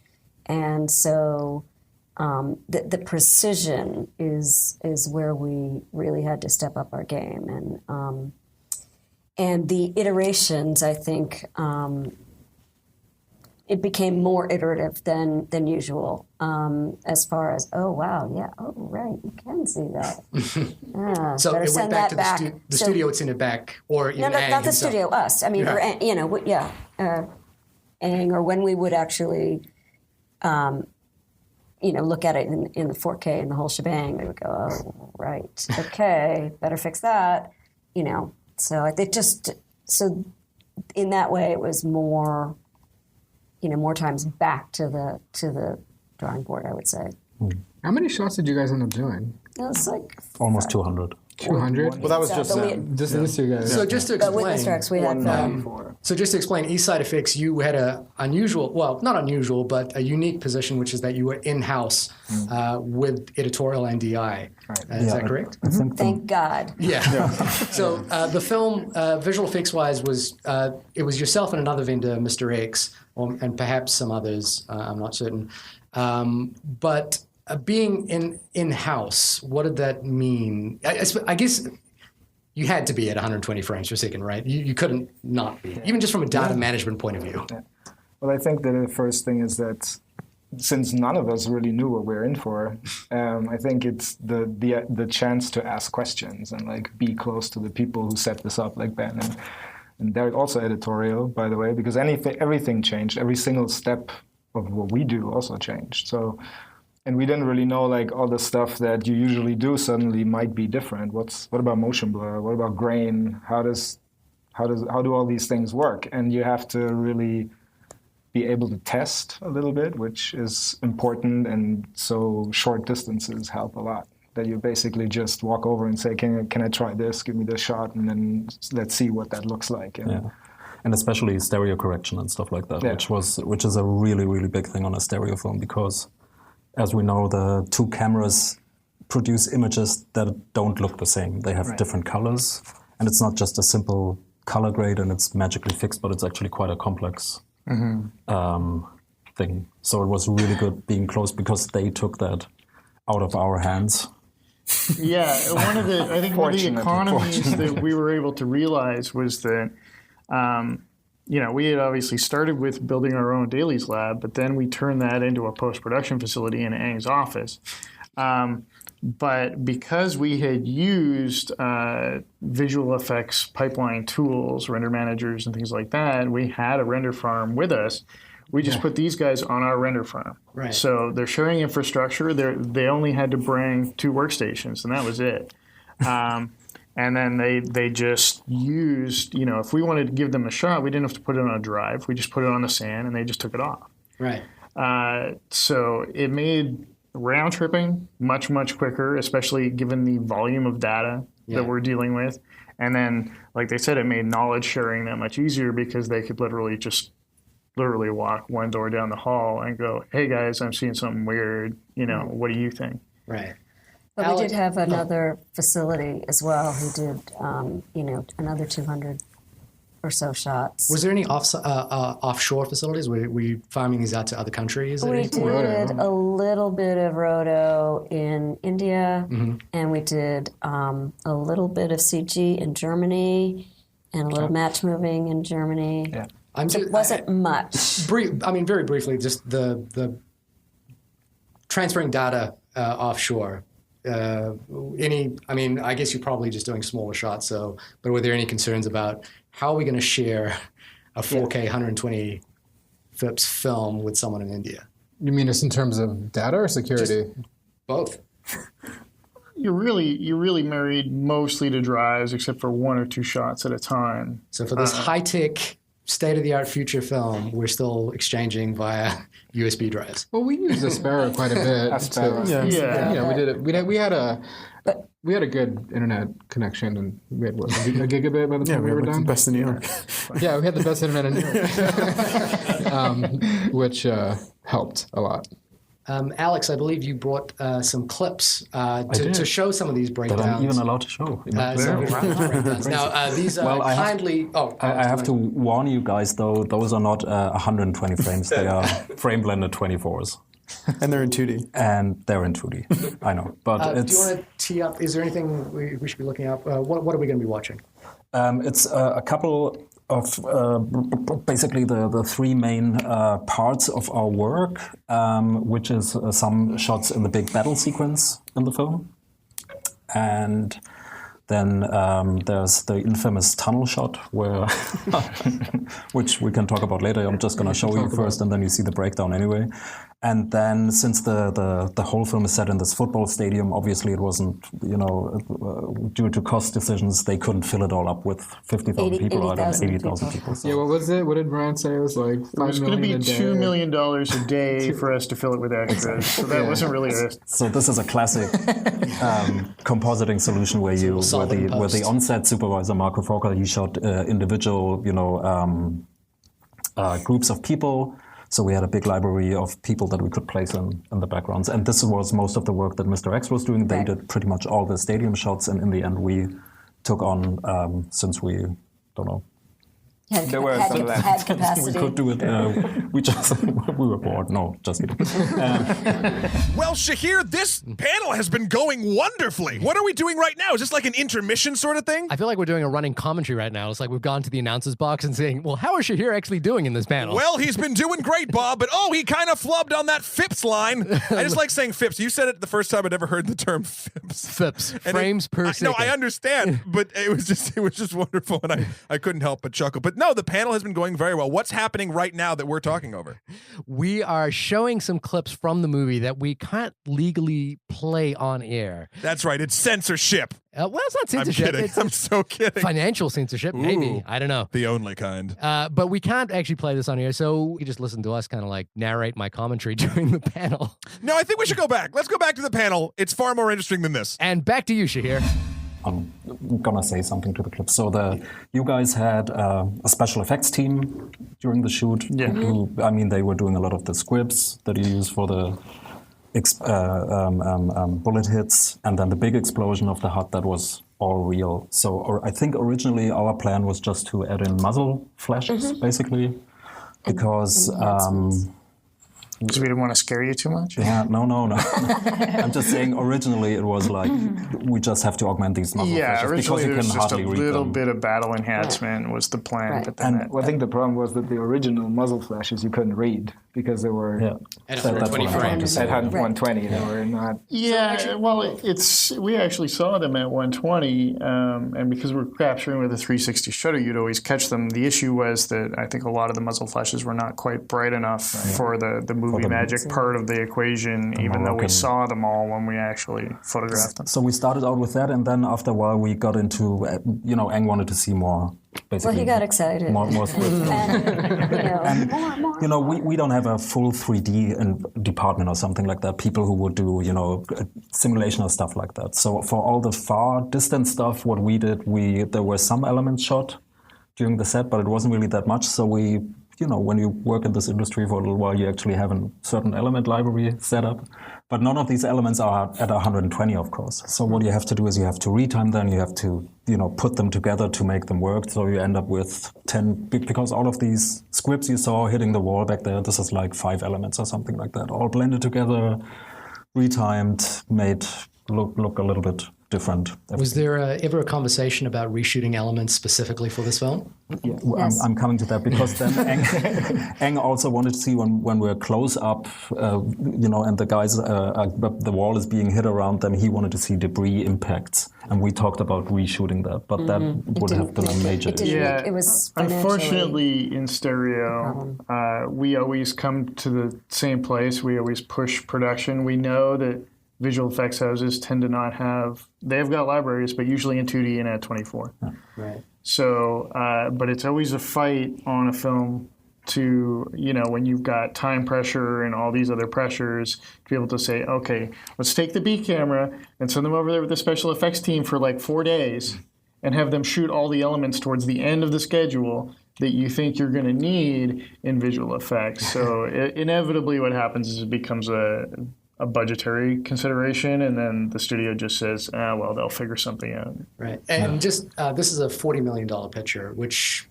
And so the precision is where we really had to step up our game. And the iterations, I think, it became more iterative than usual as far as, oh, wow, yeah, oh, right, you can see that. Yeah, so it went back to the studio, it's in it back, or even no, not the studio, us. I mean, yeah. Ang, or when we would actually, look at it in the 4K and the whole shebang, we would go, oh, right, okay, better fix that, So it so in that way, it was more, more times back to the drawing board, I would say. How many shots did you guys end up doing? It was like almost 200. 200? Well, that was just this you guys. So just to explain, with Mr. X, we had so just to explain, Eastside Effects, you had not unusual, but a unique position, which is that you were in-house with editorial and DI. Right. Is that correct? Thank God. Yeah. So the film, visual effects-wise, was it was yourself and another vendor, Mr. X, and perhaps some others. I'm not certain, but. Being in-house, what did that mean? I guess you had to be at 120 frames per second, right? You couldn't not be, even just from a data management point of view. Yeah. Well, I think that the first thing is that since none of us really knew what we were in for, I think it's the chance to ask questions and be close to the people who set this up, like Ben and Derek, also editorial, by the way, because everything changed. Every single step of what we do also changed. So. And we didn't really know all the stuff that you usually do suddenly might be different. What about motion blur? What about grain? How do all these things work? And you have to really be able to test a little bit, which is important. And so short distances help a lot. That you basically just walk over and say, can I try this? Give me this shot, and then let's see what that looks like. And especially stereo correction and stuff like that, which is a really, really big thing on a stereo film because as we know, the two cameras produce images that don't look the same. They have different colors, and it's not just a simple color grade and it's magically fixed, but it's actually quite a complex thing. So it was really good being close because they took that out of our hands. Yeah, one of the economies that we were able to realize was that, we had obviously started with building our own Dailies lab, but then we turned that into a post-production facility in Ang's office. But because we had used visual effects pipeline tools, render managers and things like that, we had a render farm with us. We just put these guys on our render farm. Right. So they're sharing infrastructure. They only had to bring 2 workstations, and that was it. And then they just used, if we wanted to give them a shot, we didn't have to put it on a drive. We just put it on the SAN, and they just took it off. Right. So it made round tripping much, much quicker, especially given the volume of data that we're dealing with. And then, like they said, it made knowledge sharing that much easier because they could literally walk one door down the hall and go, "Hey guys, I'm seeing something weird. What do you think?" Right. But we did have another facility as well who did, another 200 or so shots. Was there any offshore facilities? Were we farming these out to other countries? We did a little bit of roto in India, and we did a little bit of CG in Germany, and a little match moving in Germany. Yeah. It wasn't much. Very briefly, just the transferring data offshore. I guess you're probably just doing smaller shots. But were there any concerns about how are we going to share a 4K 120 FIPS film with someone in India? You mean just in terms of data or security? Just both. You're really married mostly to drives, except for 1 or 2 shots at a time. So for this high-tech, state-of-the-art future film, we're still exchanging via USB drives. Well, we used Aspera quite a bit. Yeah. We did it. We had a good internet connection, and we had a gigabit by the time we were done. The best in New York. Yeah, we had the best internet in New York, which helped a lot. Alex, I believe you brought some clips to show some of these breakdowns. That I'm even allowed to show. Now, these kindly... I have to warn you guys, though, those are not 120 frames. They are frame-blended 24s. And they're in 2D. And they're in 2D. I know. But do you want to tee up? Is there anything we should be looking up? What are we going to be watching? It's a couple of basically the 3 main parts of our work, which is some shots in the big battle sequence in the film. And then there's the infamous tunnel shot, where which we can talk about later. I'm just going to show you first, and then you see the breakdown anyway. And then, since the whole film is set in this football stadium, obviously it wasn't, due to cost decisions, they couldn't fill it all up with 50,000 people out of 80,000 people. So. Yeah, what was it? What did Brian say? It was like $5 million a day. It was going to be $2 million a day for us to fill it with extras. So that wasn't really a... So this is a classic compositing solution where the on-set supervisor, Marco Fokker, he shot individual, groups of people. So we had a big library of people that we could place in the backgrounds. And this was most of the work that Mr. X was doing. They did pretty much all the stadium shots. And in the end, we took on, since we, don't know, had capacity. We could do it. We were bored. No, just kidding. Well, Shahir, this panel has been going wonderfully. What are we doing right now? Is this like an intermission sort of thing? I feel like we're doing a running commentary right now. It's like we've gone to the announcer's box and saying, well, how is Shahir actually doing in this panel? Well, he's been doing great, Bob, but he kind of flubbed on that FIPS line. I just like saying FIPS. You said it the first time I'd ever heard the term FIPS. FIPS, frames per second. No, I understand, but it was just wonderful, and I couldn't help but chuckle. But no, the panel has been going very well. What's happening right now that we're talking over? We are showing some clips from the movie that we can't legally play on air. That's right. It's censorship. Well, it's not censorship. I'm kidding. I'm so kidding. Financial censorship, maybe. I don't know. The only kind. But we can't actually play this on air, so you just listen to us kind of like narrate my commentary during the panel. No, I think we should go back. Let's go back to the panel. It's far more interesting than this. And back to you, Shahir. I'm gonna say something to the clip. So you guys had a special effects team during the shoot. Yeah. They were doing a lot of the scripts that you use for the bullet hits, and then the big explosion of the hut, that was all real. So I think originally our plan was just to add in muzzle flashes, basically, because we didn't want to scare you too much? Yeah, no. I'm just saying originally it was like, we just have to augment these muzzle flashes because you can just hardly read them. a little bit of battle enhancement was the plan. Right. But then I think the problem was that the original muzzle flashes you couldn't read because they were at 120 frames. At 120, they were not. Yeah, well, we actually saw them at 120, and because we're capturing with a 360 shutter, you'd always catch them. The issue was that I think a lot of the muzzle flashes were not quite bright enough for the movie magic part of the equation, even though we saw them all when we actually photographed them. So we started out with that, and then after a while we got into, Eng wanted to see more. Basically, well, he got excited. More script. And we don't have a full 3D department or something like that. People who would do, simulation or stuff like that. So for all the far distant stuff, what we did, there were some elements shot during the set, but it wasn't really that much. So we, when you work in this industry for a little while, you actually have a certain element library set up. But none of these elements are at 120, of course. So what you have to do is you have to retime them, you have to, put them together to make them work. So you end up with 10, because all of these scripts you saw hitting the wall back there, this is like 5 elements or something like that, all blended together, retimed, made look a little bit different. Was there ever a conversation about reshooting elements specifically for this film? Yeah. Yes. I'm coming to that because then Eng also wanted to see when we're close up, and the guys, the wall is being hit around them, he wanted to see debris impacts. And we talked about reshooting that, but that would have been a major issue. Yeah, it was unfortunately in stereo, we always come to the same place. We always push production. We know that visual effects houses tend to not have, they've got libraries, but usually in 2D and at 24. Right. So, but it's always a fight on a film to, when you've got time pressure and all these other pressures, to be able to say, okay, let's take the B camera and send them over there with the special effects team for like 4 days and have them shoot all the elements towards the end of the schedule that you think you're going to need in visual effects. So inevitably what happens is it becomes a budgetary consideration, and then the studio just says, well, they'll figure something out. Right. And just, this is a $40 million picture, which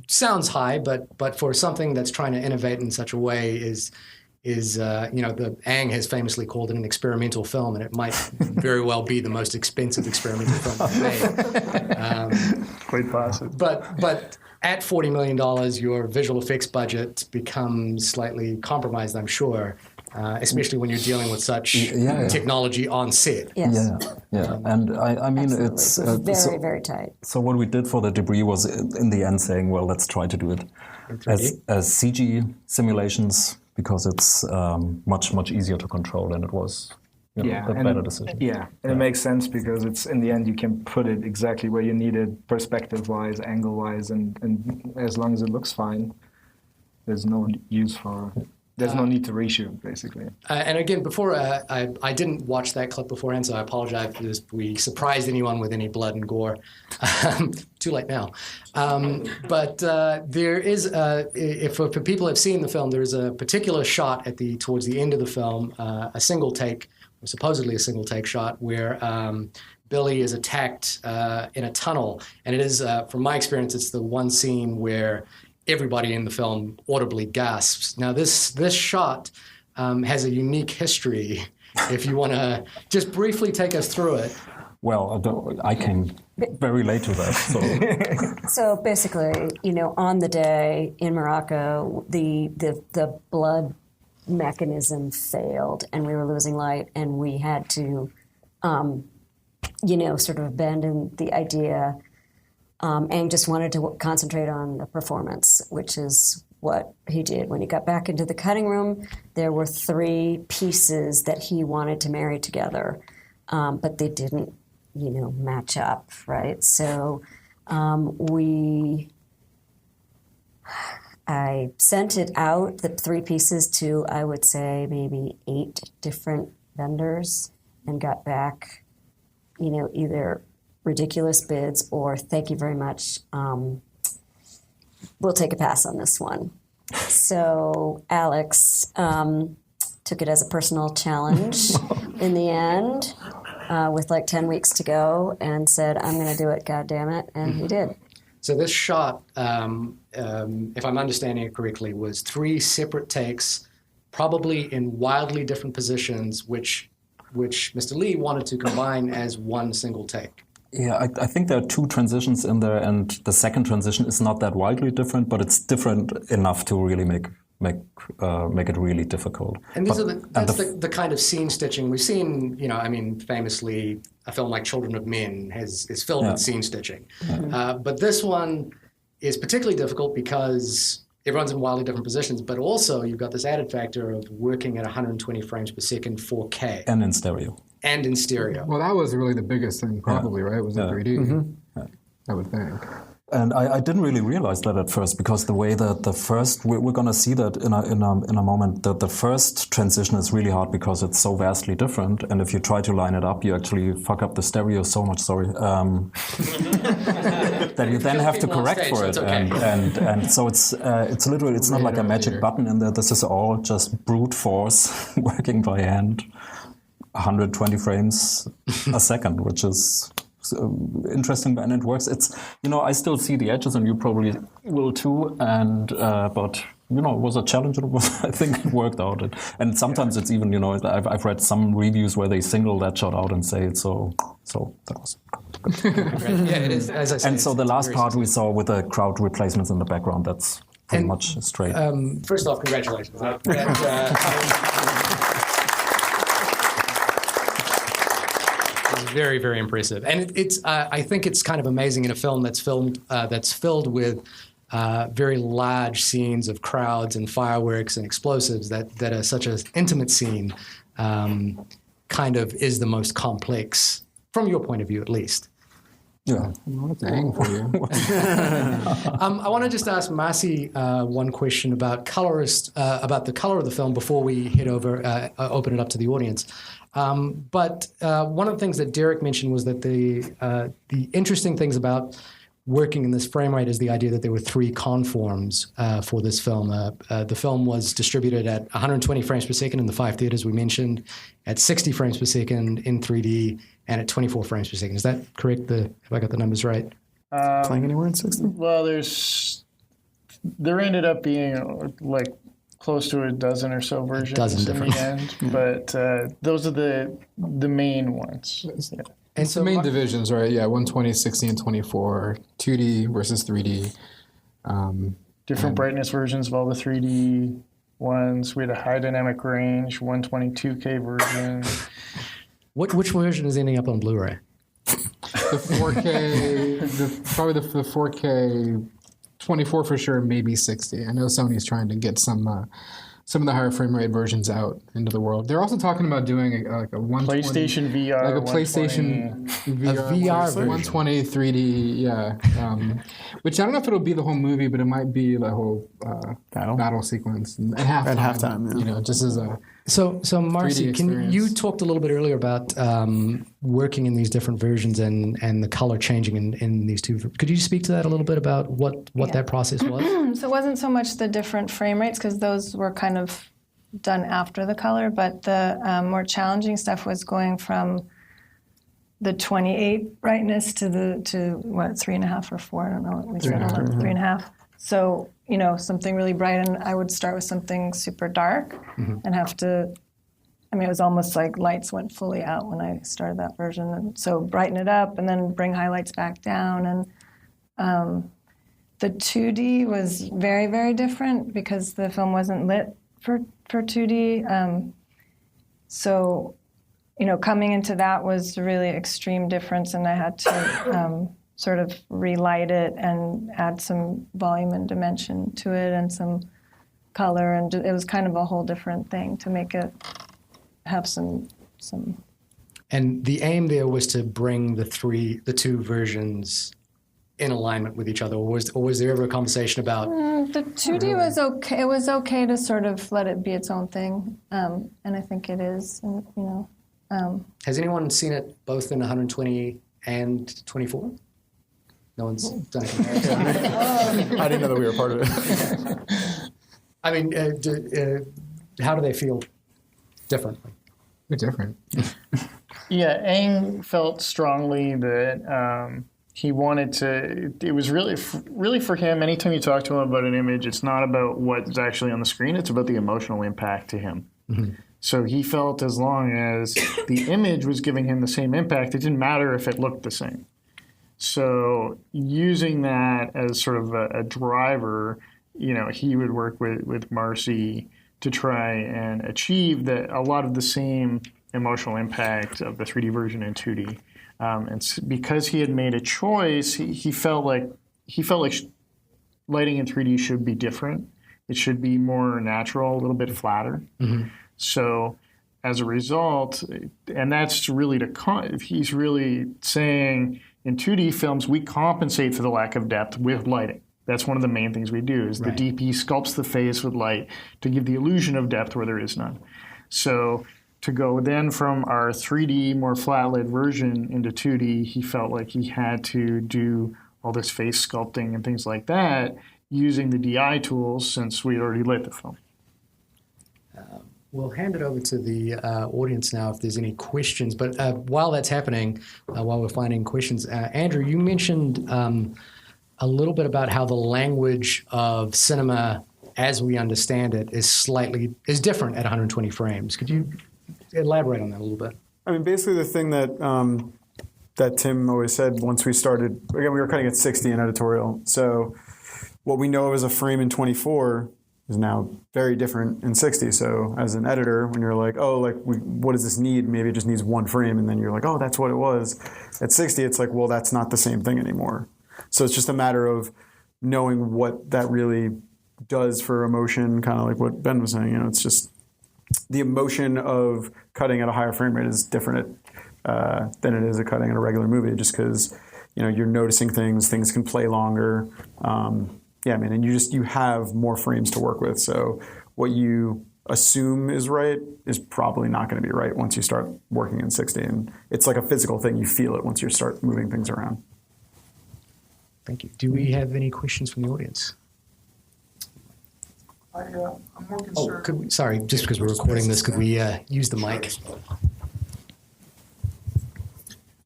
sounds high, but for something that's trying to innovate in such a way is the Ang has famously called it an experimental film, and it might very well be the most expensive experimental film made. Quite possible. But at $40 million, your visual effects budget becomes slightly compromised, I'm sure. Especially when you're dealing with such technology on set. Yes. Yeah. And I mean, absolutely. it's very, very tight. So what we did for the debris was, in the end, saying, well, let's try to do it as CG simulations, because it's much easier to control, and it was a better decision. Yeah, and it makes sense because it's, in the end, you can put it exactly where you need it, perspective-wise, angle-wise, and as long as it looks fine, there's no use for... There's no need to reshoot, basically. And again, before I didn't watch that clip beforehand, so I apologize if we surprised anyone with any blood and gore. Too late now. But there is, if people have seen the film, there's a particular shot towards the end of the film, a single take, or supposedly a single take shot, where Billy is attacked in a tunnel, and it is, from my experience, it's the one scene where everybody in the film audibly gasps. Now, this shot has a unique history. If you want to just briefly take us through it. Well, I came very late to that. So basically, on the day in Morocco, the blood mechanism failed, and we were losing light, and we had to, sort of abandon the idea. Ang just wanted to concentrate on the performance, which is what he did. When he got back into the cutting room, there were 3 pieces that he wanted to marry together, but they didn't, match up, right? So I sent it out, the 3 pieces, to, I would say, maybe 8 different vendors, and got back, either ridiculous bids or thank you very much, we'll take a pass on this one. So Alex took it as a personal challenge in the end, with like 10 weeks to go, and said, I'm going to do it, God damn it, and he did. So this shot, if I'm understanding it correctly, was 3 separate takes, probably in wildly different positions, which Mr. Lee wanted to combine as one single take. Yeah, I think there are 2 transitions in there, and the second transition is not that wildly different, but it's different enough to really make it really difficult. And that's the kind of scene stitching we've seen. Famously, a film like Children of Men is filled with scene stitching. But this one is particularly difficult because it runs in wildly different positions, but also you've got this added factor of working at 120 frames per second 4K. And in stereo. Well, that was really the biggest thing, probably, right? Was it 3D? Mm-hmm. I would think. And I didn't really realize that at first, because the way that the first, we're going to see that in a moment, that the first transition is really hard because it's so vastly different. And if you try to line it up, you actually fuck up the stereo so much, that you then have to correct for it. Okay. And so it's literally, it's not like a magic button in there. This is all just brute force working by hand, 120 frames a second, which is interesting, and it works. It's, I still see the edges, and you probably will too. And but it was a challenge. And I think it worked out. And sometimes it's even, I've read some reviews where they single that shot out and say it. So that was. Yeah, it is. As I said, and so the last part we saw with the crowd replacements in the background, that's pretty much straight. First off, congratulations. Very, very impressive, and it's. I think it's kind of amazing in a film that's filled with very large scenes of crowds and fireworks and explosives. That are such an intimate scene, kind of is the most complex from your point of view, at least. Yeah, what's aiming for you? I want to just ask Marcy one question about Colorist, about the color of the film before we head over, open it up to the audience. But one of the things that Derek mentioned was that the interesting things about working in this frame rate is the idea that there were 3 conforms for this film. The film was distributed at 120 frames per second in the 5 theaters we mentioned, at 60 frames per second in 3D, and at 24 frames per second. Is that correct? Have I got the numbers right? Playing anywhere in 60? Well, there ended up being like close to a dozen or so versions in the end, but those are the main ones. Yeah. And so the main divisions, right? Yeah, 120, 60, and 24, 2D versus 3D. Different brightness versions of all the 3D ones. We had a high dynamic range, 122K version. Which version is ending up on Blu-ray? The 4K, probably the 4K 24 for sure, maybe 60. I know Sony's trying to get some of the higher frame rate versions out into the world. They're also talking about doing like a 120, PlayStation VR, like a PlayStation VR 120 3D, yeah. Which I don't know if it'll be the whole movie, but it might be the whole battle sequence at halftime. At halftime, yeah. Just as a So Marcy, you talked a little bit earlier about working in these different versions and the color changing in these 2. Could you speak to that a little bit about what that process was? So it wasn't so much the different frame rates, because those were kind of done after the color, but the more challenging stuff was going from the 28 brightness to 3.5 or 4, I don't know what we said, 3.5. So, something really bright, and I would start with something super dark and have to, it was almost like lights went fully out when I started that version. And so brighten it up and then bring highlights back down. And the 2D was very, very different because the film wasn't lit for 2D. So, coming into that was a really extreme difference, and I had to sort of relight it and add some volume and dimension to it and some color, and it was kind of a whole different thing to make it have some. And the aim there was to bring the 2 versions in alignment with each other, or was there ever a conversation about the 2D was okay. It was okay to sort of let it be its own thing, and I think it is. Has anyone seen it both in 120 and 24? No one's done it. I didn't know that we were part of it. How do they feel? differently. They're different. Yeah, Ang felt strongly that he wanted to. It was really for him. Anytime you talk to him about an image, it's not about what's actually on the screen. It's about the emotional impact to him. Mm-hmm. So he felt as long as the image was giving him the same impact, it didn't matter if it looked the same. So using that as sort of a driver, he would work with Marcy to try and achieve a lot of the same emotional impact of the 3D version in 2D. And because he had made a choice, he felt like lighting in 3D should be different. It should be more natural, a little bit flatter. Mm-hmm. So as a result, and that's really he's really saying in 2D films, we compensate for the lack of depth with lighting. That's one of the main things we do is the DP sculpts the face with light to give the illusion of depth where there is none. So to go then from our 3D, more flat-lit version into 2D, he felt like he had to do all this face sculpting and things like that using the DI tools since we had already lit the film. We'll hand it over to the audience now if there's any questions. But while that's happening, while we're finding questions, Andrew, you mentioned a little bit about how the language of cinema as we understand it is different at 120 frames. Could you elaborate on that a little bit? I mean, basically the thing that Tim always said once we started, again, we were cutting at 60 in editorial. So what we know of as a frame in 24 is now very different in 60. So as an editor, when you're like, what does this need? Maybe it just needs one frame. And then you're like, oh, that's what it was. At 60, it's like, well, that's not the same thing anymore. So it's just a matter of knowing what that really does for emotion, kind of like what Ben was saying. It's just the emotion of cutting at a higher frame rate is different than it is at cutting at a regular movie, just because you're noticing things can play longer. And you have more frames to work with. So what you assume is right is probably not going to be right once you start working in 60. And it's like a physical thing. You feel it once you start moving things around. Thank you. Do we have any questions from the audience? I'm more concerned. Sorry, just because we're recording this, could we use the mic?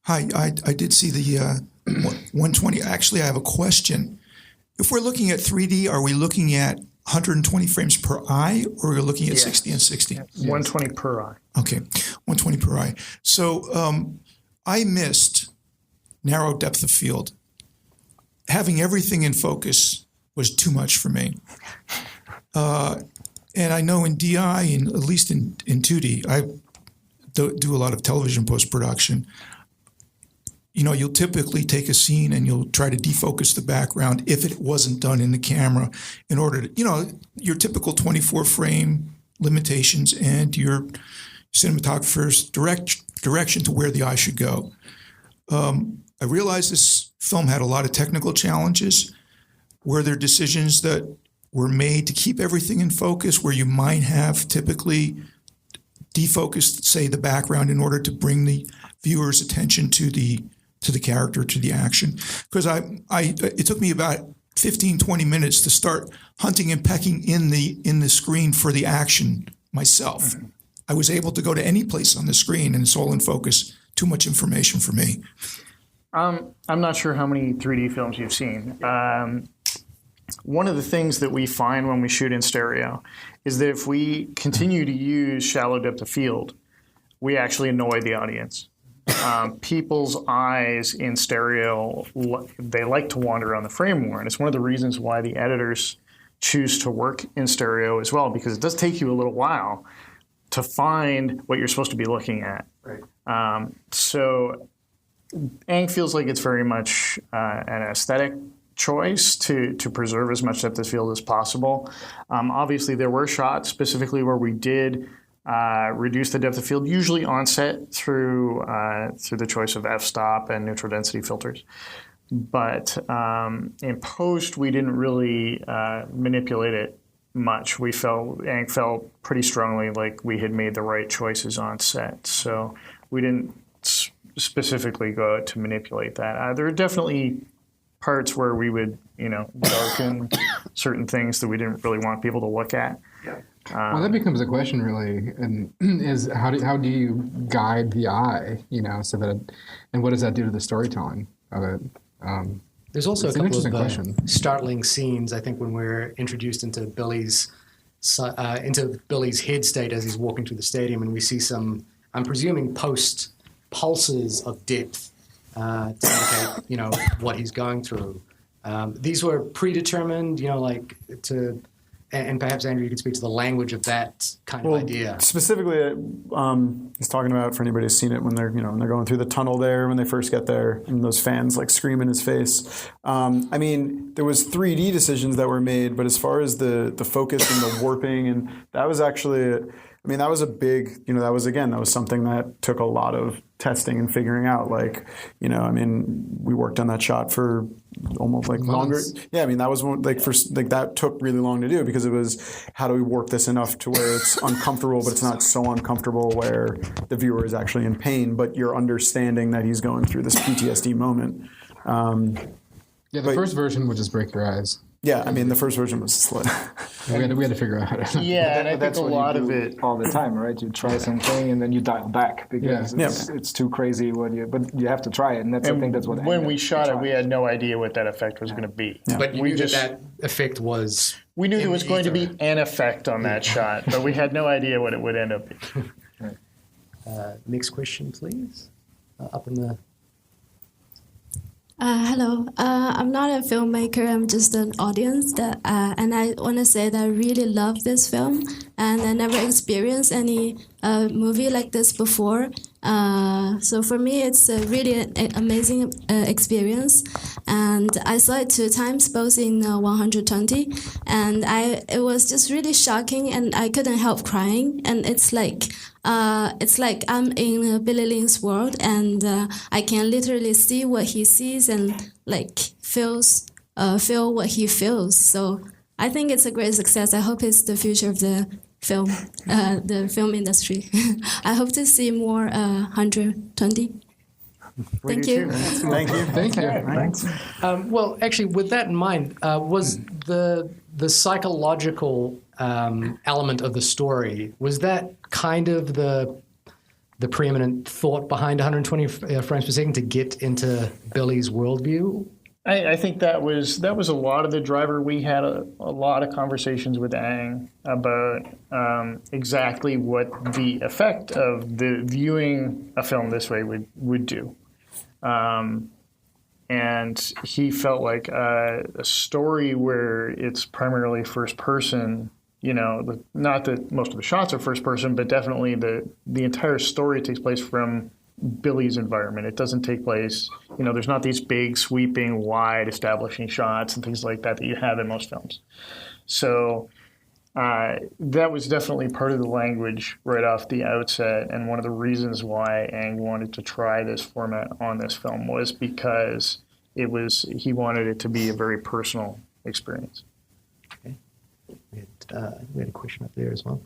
Hi, I did see the 120. Actually, I have a question. If we're looking at 3D, are we looking at 120 frames per eye, or are we looking at 60 and 60? Yes. 120 per eye. Okay, 120 per eye. So I missed narrow depth of field. Having everything in focus was too much for me. And I know in DI, at least in 2D, I do a lot of television post-production. You'll typically take a scene and you'll try to defocus the background if it wasn't done in the camera in order to, your typical 24 frame limitations and your cinematographer's direction to where the eye should go. I realized this film had a lot of technical challenges. Were there decisions that were made to keep everything in focus where you might have typically defocused, say, the background in order to bring the viewer's attention to the character, to the action? Because it took me about 15, 20 minutes to start hunting and pecking in the screen for the action myself. Mm-hmm. I was able to go to any place on the screen and it's all in focus. Too much information for me. I'm not sure how many 3D films you've seen. One of the things that we find when we shoot in stereo is that if we continue to use shallow depth of field, we actually annoy the audience. People's eyes in stereo, they like to wander around the frame more. And it's one of the reasons why the editors choose to work in stereo as well, because it does take you a little while to find what you're supposed to be looking at. Right. So Ang feels like it's very much an aesthetic choice to preserve as much depth of field as possible. Obviously, there were shots specifically where we did reduce the depth of field, usually on set through the choice of f-stop and neutral density filters. But in post, we didn't really manipulate it much. Ang felt pretty strongly like we had made the right choices on set. So we didn't specifically go out to manipulate that. There are definitely parts where we would, darken certain things that we didn't really want people to look at. Yeah. Well, that becomes a question, really, and is how do you guide the eye, so that, and what does that do to the storytelling of it? There's also a It's an couple of interesting question. startling scenes, I think, when we're introduced into Billy's head state as he's walking through the stadium, and we see some, I'm presuming, post pulses of depth to indicate, what he's going through. These were predetermined, and perhaps Andrew, you could speak to the language of that kind of idea. Specifically, he's talking about, for anybody who's seen it, when they're when they're going through the tunnel there, when they first get there, and those fans scream in his face. There was 3D decisions that were made, but as far as the focus and the warping, and that was actually, that was a big, that was something that took a lot of testing and figuring out. We worked on that shot for almost longer. Yeah, that was that took really long to do, because it was, how do we work this enough to where it's uncomfortable, but it's not so uncomfortable where the viewer is actually in pain, but you're understanding that he's going through this PTSD moment. The first version would just break your eyes. Yeah, the first version was slit. we had to figure out how to. Yeah, and I think that's a lot of it all the time, right? You try something and then you dial back because it's too crazy. But you have to try it, and I think that's what. When we shot it, we had no idea what that effect was going to be. Yeah. But you knew that effect was. We knew there was going to be an effect on that shot, but we had no idea what it would end up being. Next question, please. Up in the. Hello. I'm not a filmmaker. I'm just an audience. And I want to say that I really love this film, and I never experienced any movie like this before. So for me, it's a really amazing experience. And I saw it 2 times, both in 120, and it was just really shocking, and I couldn't help crying. And it's like I'm in Billy Lynn's world, and I can literally see what he sees and feel what he feels. So I think it's a great success. I hope it's the future of the film industry. I hope to see more 120. Thank you. Thank you. Thanks. Well, actually, with that in mind, was the psychological element of the story, was that kind of the preeminent thought behind 120 frames per second to get into Billy's worldview? I think that was a lot of the driver. We had a lot of conversations with Ang about exactly what the effect of the viewing a film this way would do. And he felt like a story where it's primarily first person, not that most of the shots are first person, but definitely the entire story takes place from Billy's environment. It doesn't take place, there's not these big, sweeping, wide, establishing shots and things like that you have in most films. So that was definitely part of the language right off the outset, and one of the reasons why Ang wanted to try this format on this film was because he wanted it to be a very personal experience. Okay. We had a question up there as well.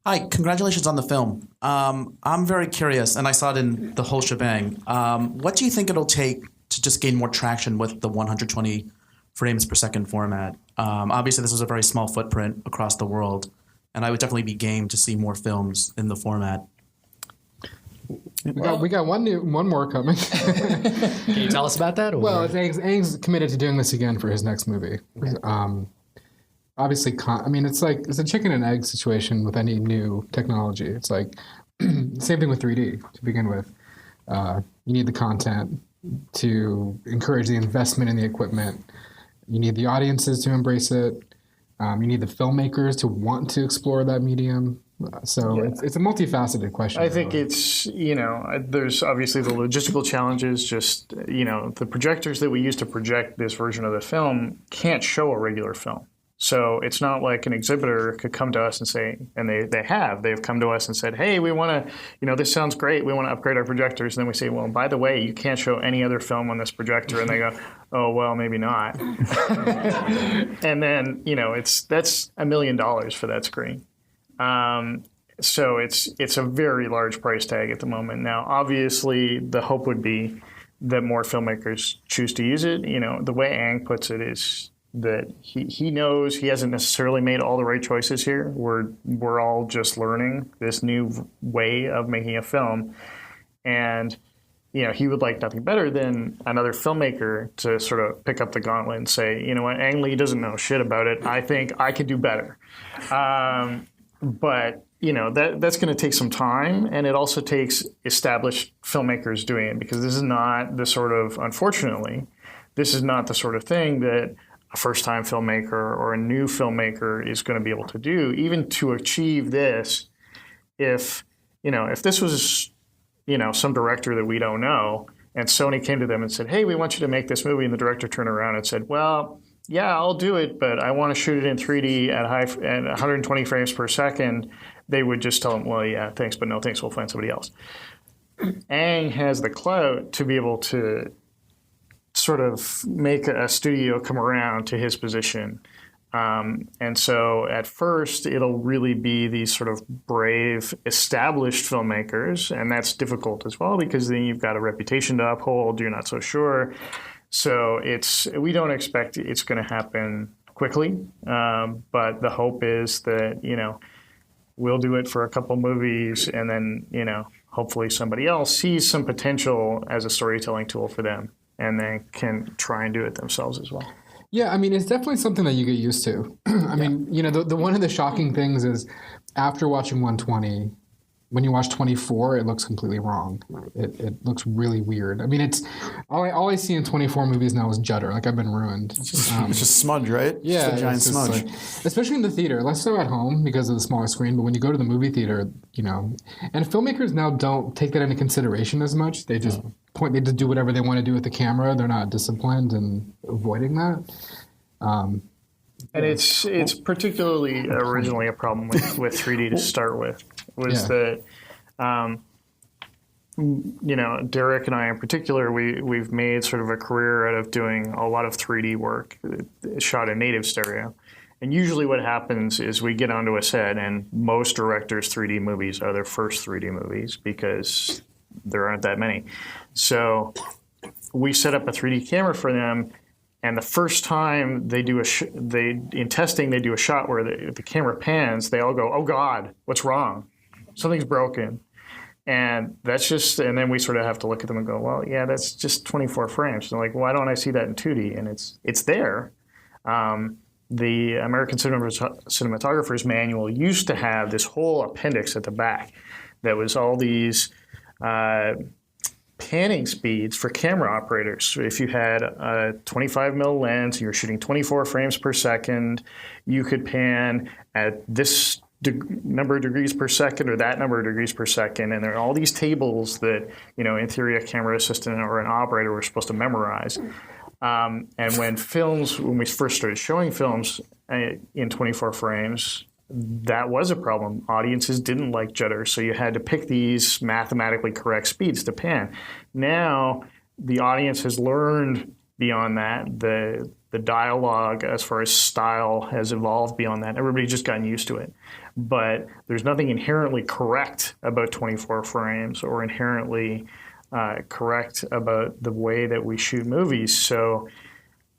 Hi, congratulations on the film. I'm very curious, and I saw it in the whole shebang. What do you think it'll take to just gain more traction with the 120 frames per second format? Obviously, this is a very small footprint across the world, and I would definitely be game to see more films in the format. We got one more coming. Can you tell us about that? Or? Well, Ang's committed to doing this again for his next movie. Okay. Obviously, it's a chicken and egg situation with any new technology. It's like same thing with 3D to begin with. You need the content to encourage the investment in the equipment. You need the audiences to embrace it. You need the filmmakers to want to explore that medium. So it's a multifaceted question. I think it's, there's obviously the logistical challenges, just, the projectors that we use to project this version of the film can't show a regular film. So it's not like an exhibitor could come to us and say, and they've come to us and said, hey, we want to, this sounds great. We want to upgrade our projectors. And then we say, well, by the way, you can't show any other film on this projector. And they go, oh, well, maybe not. And then, that's $1 million for that screen. So it's a very large price tag at the moment. Now, obviously, the hope would be that more filmmakers choose to use it. You know, the way Ang puts it is that he knows he hasn't necessarily made all the right choices here. We're all just learning this new way of making a film. And, you know, he would like nothing better than another filmmaker to sort of pick up the gauntlet and say, you know what, Ang Lee doesn't know shit about it. I think I could do better. But, you know, that's going to take some time, and it also takes established filmmakers doing it, because this is not the sort of, unfortunately, this is not the sort of thing that a first-time filmmaker or a new filmmaker is going to be able to do. Even to achieve this, if this was, you know, some director that we don't know, and Sony came to them and said, hey, we want you to make this movie, and the director turned around and said, well, yeah, I'll do it, but I want to shoot it in 3D at 120 frames per second, they would just tell them, well, yeah, thanks, but no thanks, we'll find somebody else. Ang has the clout to be able to sort of make a studio come around to his position. And so at first, it'll really be these sort of brave, established filmmakers, and that's difficult as well, because then you've got a reputation to uphold, you're not so sure. So we don't expect it's going to happen quickly, but the hope is that, you know, we'll do it for a couple movies, and then, you know, hopefully somebody else sees some potential as a storytelling tool for them, and then can try and do it themselves as well. Yeah, I mean, it's definitely something that you get used to. I mean, you know, the one of the shocking things is after watching 120, when you watch 24, it looks completely wrong. It looks really weird. I mean, it's all I see in 24 movies now is judder. Like, I've been ruined. It's just smudge, right? Yeah, just a giant smudge. Like, especially in the theater. Less so at home because of the smaller screen. But when you go to the movie theater, you know, and filmmakers now don't take that into consideration as much. They just they just do whatever they want to do with the camera. They're not disciplined and avoiding that. And it's particularly originally a problem with 3D to start with, was that, you know, Derek and I in particular, we've made sort of a career out of doing a lot of 3D work shot in native stereo. And usually what happens is we get onto a set, and most directors' 3D movies are their first 3D movies because there aren't that many. So we set up a 3D camera for them. And the first time they do in testing, they do a shot where the camera pans, they all go, oh God, what's wrong? Something's broken. And and then we sort of have to look at them and go, well, yeah, that's just 24 frames. And like, why don't I see that in 2D? And it's there. The American Cinematographer's Manual used to have this whole appendix at the back that was all these panning speeds for camera operators. So if you had a 25mm lens, you were shooting 24 frames per second, you could pan at this number of degrees per second or that number of degrees per second. And there are all these tables that, you know, in theory, a camera assistant or an operator were supposed to memorize. And when we first started showing films in 24 frames, that was a problem. Audiences didn't like judder, so you had to pick these mathematically correct speeds to pan. Now, the audience has learned beyond that. The dialogue, as far as style, has evolved beyond that. Everybody's just gotten used to it. But there's nothing inherently correct about 24 frames or inherently correct about the way that we shoot movies. So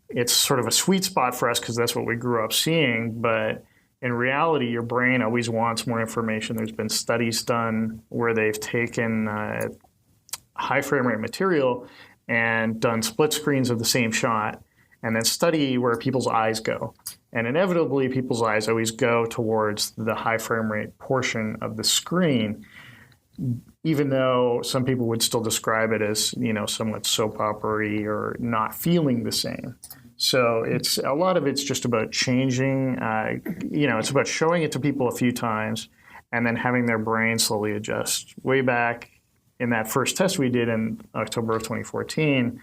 it's sort of a sweet spot for us because that's what we grew up seeing, but in reality, your brain always wants more information. There's been studies done where they've taken high frame rate material and done split screens of the same shot, and then study where people's eyes go. And inevitably, people's eyes always go towards the high frame rate portion of the screen, even though some people would still describe it as, you know, somewhat soap opera-y or not feeling the same. So a lot of it's just about changing, you know, it's about showing it to people a few times and then having their brain slowly adjust. Way back in that first test we did in October of 2014,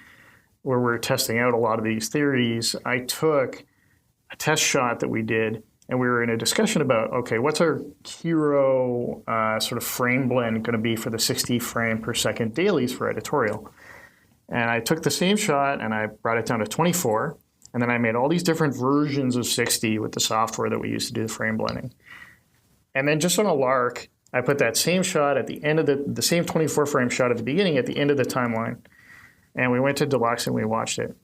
where we were testing out a lot of these theories, I took a test shot that we did and we were in a discussion about, okay, what's our hero sort of frame blend going to be for the 60 frame per second dailies for editorial? And I took the same shot and I brought it down to 24. And then I made all these different versions of 60 with the software that we used to do the frame blending. And then just on a lark, I put that same shot at the end of the same 24 frame shot at the beginning at the end of the timeline. And we went to Deluxe and we watched it.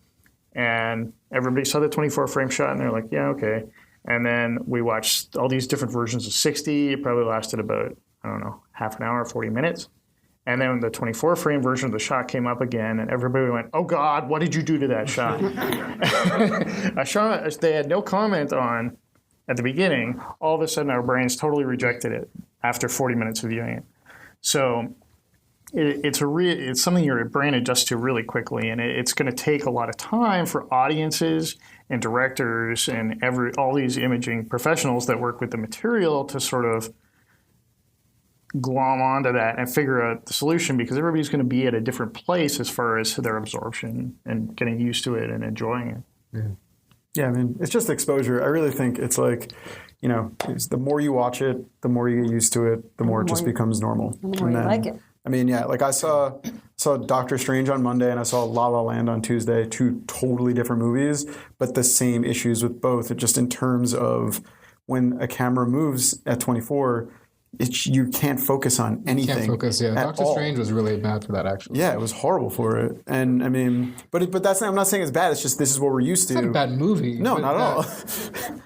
And everybody saw the 24 frame shot and they're like, yeah, okay. And then we watched all these different versions of 60. It probably lasted about, I don't know, half an hour, 40 minutes. And then the 24 frame version of the shot came up again and everybody went, oh God, what did you do to that shot? A shot they had no comment on at the beginning. All of a sudden our brains totally rejected it after 40 minutes of viewing it. So it's something your brain adjusts to really quickly, and it's going to take a lot of time for audiences and directors and all these imaging professionals that work with the material to sort of glom onto that and figure out the solution, because everybody's going to be at a different place as far as their absorption and getting used to it and enjoying it. Yeah, I mean, it's just exposure. I really think it's like, the more you watch it, the more you get used to it, the more it just becomes normal. The more you like it. I mean, yeah, like I saw Doctor Strange on Monday and I saw La La Land on Tuesday, 2 totally different movies, but the same issues with both. It just in terms of when a camera moves at 24, you can't focus on anything. Can't focus, yeah. Doctor Strange was really bad for that, actually. Yeah, it was horrible for it. And I mean, but that's not, I'm not saying it's bad. It's just this is what we're used to. It's not a bad movie. No, not at all.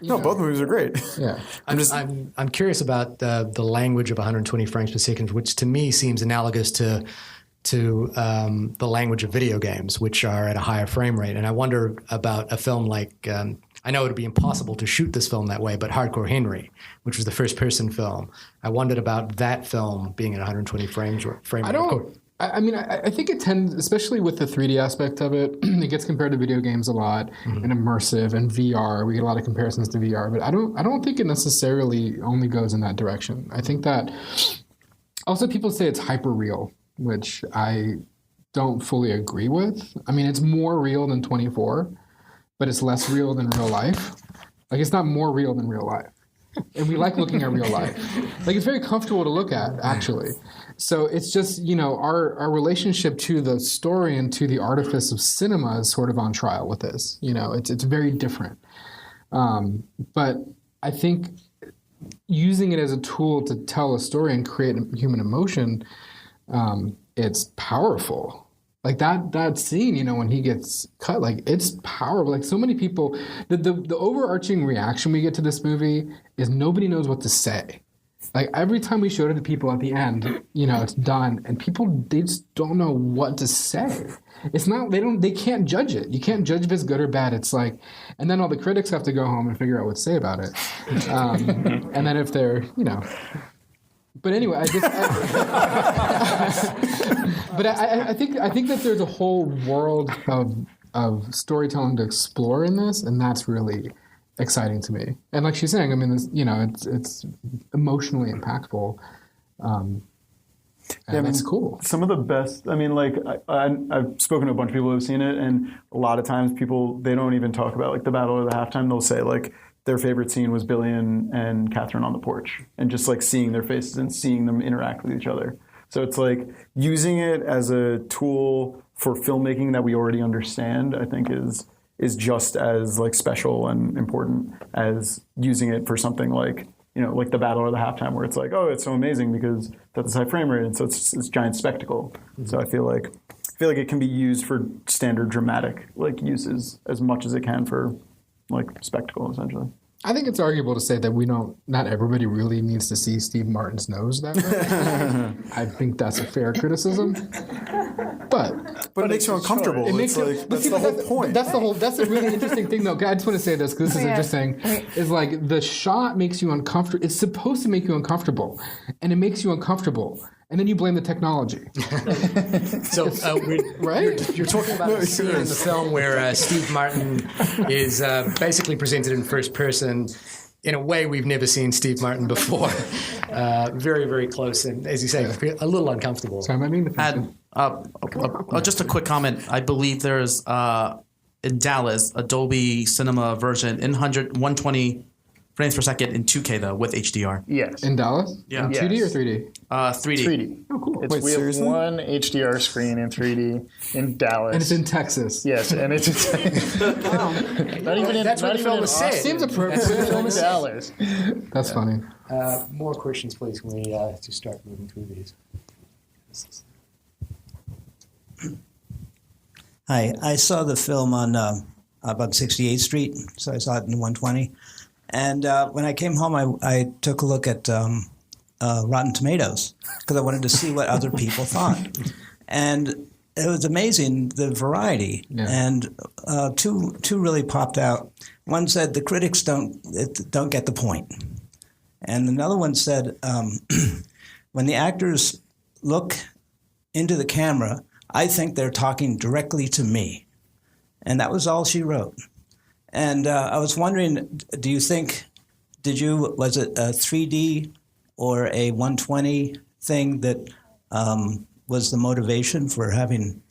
No, both movies are great. Yeah. I'm curious about the language of 120 frames per second, which to me seems analogous to the language of video games, which are at a higher frame rate. And I wonder about a film like, I know it would be impossible to shoot this film that way, but Hardcore Henry, which was the first-person film, I wondered about that film being at 120 frames. I think it tends, especially with the 3D aspect of it, it gets compared to video games a lot, and immersive and VR. We get a lot of comparisons to VR, but I don't think it necessarily only goes in that direction. I think that also people say it's hyperreal, which I don't fully agree with. I mean, it's more real than 24, but it's less real than real life. Like, it's not more real than real life. And we like looking at real life. Like, it's very comfortable to look at, actually. So it's just, our relationship to the story and to the artifice of cinema is sort of on trial with this. It's very different. But I think using it as a tool to tell a story and create human emotion, it's powerful. Like that scene, when he gets cut, like, it's powerful. Like, so many people, the overarching reaction we get to this movie is nobody knows what to say. Like, every time we showed it to people at the end, it's done, and people, they just don't know what to say. It's not, they can't judge it. You can't judge if it's good or bad. It's like, and then all the critics have to go home and figure out what to say about it. And then if they're, But anyway, I think that there's a whole world of storytelling to explore in this, and that's really exciting to me. And like she's saying, I mean, it's emotionally impactful. That's cool. Some of the best, I mean, like, I've spoken to a bunch of people who have seen it, and a lot of times people, they don't even talk about, like, the battle or the halftime. They'll say, like, their favorite scene was Billy and Catherine on the porch, and just, like, seeing their faces and seeing them interact with each other. So it's like using it as a tool for filmmaking that we already understand, I think is just as, like, special and important as using it for something like, like the battle or the halftime, where it's like, oh, it's so amazing because that's high frame rate, and so it's this giant spectacle. Mm-hmm. So I feel like it can be used for standard dramatic, like, uses as much as it can for, like, spectacle, essentially. I think it's arguable to say that not everybody really needs to see Steve Martin's nose that way. I think that's a fair criticism. But it makes you uncomfortable. That's the whole point. That's a really interesting thing, though. I just want to say this because this is interesting. Is like the shot makes you uncomfortable. It's supposed to make you uncomfortable, and it makes you uncomfortable. And then you blame the technology. So, right? You're talking about a scene in the film where Steve Martin is basically presented in first person in a way we've never seen Steve Martin before. Very, very close, and as you say, a little uncomfortable. So I mean, just a quick comment. I believe there's in Dallas a Dolby Cinema version in 120 frames per second in 2K, though, with HDR. Yes. In Dallas? Yeah. In 2D or 3D? 3D. 3D. Oh, cool. We have one HDR screen in 3D in Dallas. And it's in Texas. Yes, and it's wow. Not even in, that's where the film is set. Seems appropriate. in Dallas. That's funny. More questions, please, when we to start moving through these. Hi, I saw the film on about 68th Street, so I saw it in 120. And when I came home, I took a look at Rotten Tomatoes because I wanted to see what other people thought. And it was amazing, the variety. Yeah. And two really popped out. One said the critics don't get the point. And another one said, when the actors look into the camera, I think they're talking directly to me. And that was all she wrote. And I was wondering, do you think, was it a 3D or a 120 thing that was the motivation for having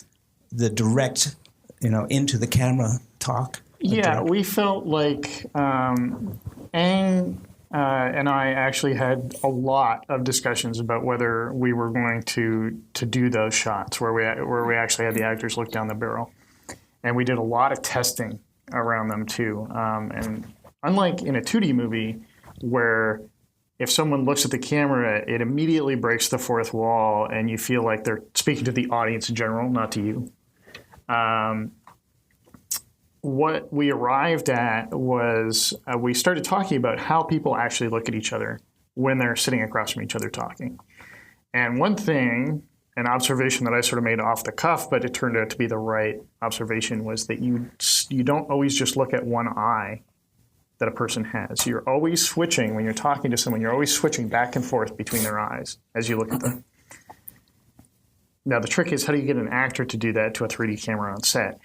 the direct, into the camera talk? Yeah, we felt like Aang and I actually had a lot of discussions about whether we were going to do those shots where we actually had the actors look down the barrel, and we did a lot of testing around them too. And unlike in a 2D movie, where if someone looks at the camera, it immediately breaks the fourth wall, and you feel like they're speaking to the audience in general, not to you. What we arrived at was we started talking about how people actually look at each other when they're sitting across from each other talking. And one thing, an observation that I sort of made off the cuff, but it turned out to be the right observation, was that you don't always just look at one eye that a person has. You're always switching, when you're talking to someone, you're always switching back and forth between their eyes as you look at them. Now, the trick is, how do you get an actor to do that to a 3D camera on set?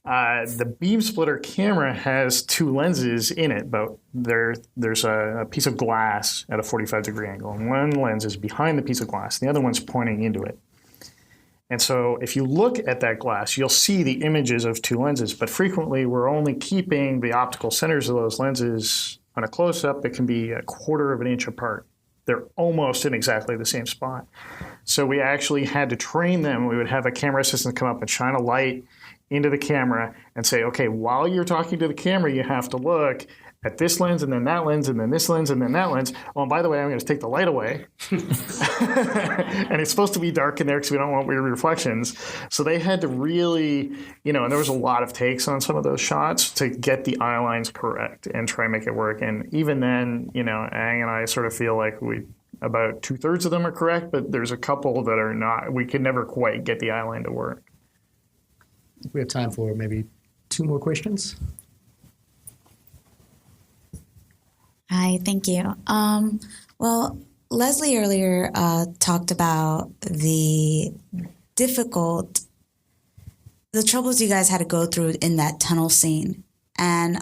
The beam splitter camera has two lenses in it, but there's a piece of glass at a 45-degree angle, and one lens is behind the piece of glass, and the other one's pointing into it. And so if you look at that glass, you'll see the images of two lenses, but frequently we're only keeping the optical centers of those lenses on a close-up. It can be a quarter of an inch apart. They're almost in exactly the same spot. So we actually had to train them. We would have a camera assistant come up and shine a light into the camera and say, okay, while you're talking to the camera, you have to look at this lens and then that lens and then this lens and then that lens. Oh, and by the way, I'm going to take the light away. And it's supposed to be dark in there because we don't want weird reflections. So they had to really, and there was a lot of takes on some of those shots to get the eye lines correct and try and make it work. And even then, Aang and I sort of feel like about 2/3 of them are correct, but there's a couple that are not. We could never quite get the eye line to work. We have time for maybe 2 more questions. Hi, thank you. Well, Leslie earlier talked about the troubles you guys had to go through in that tunnel scene. And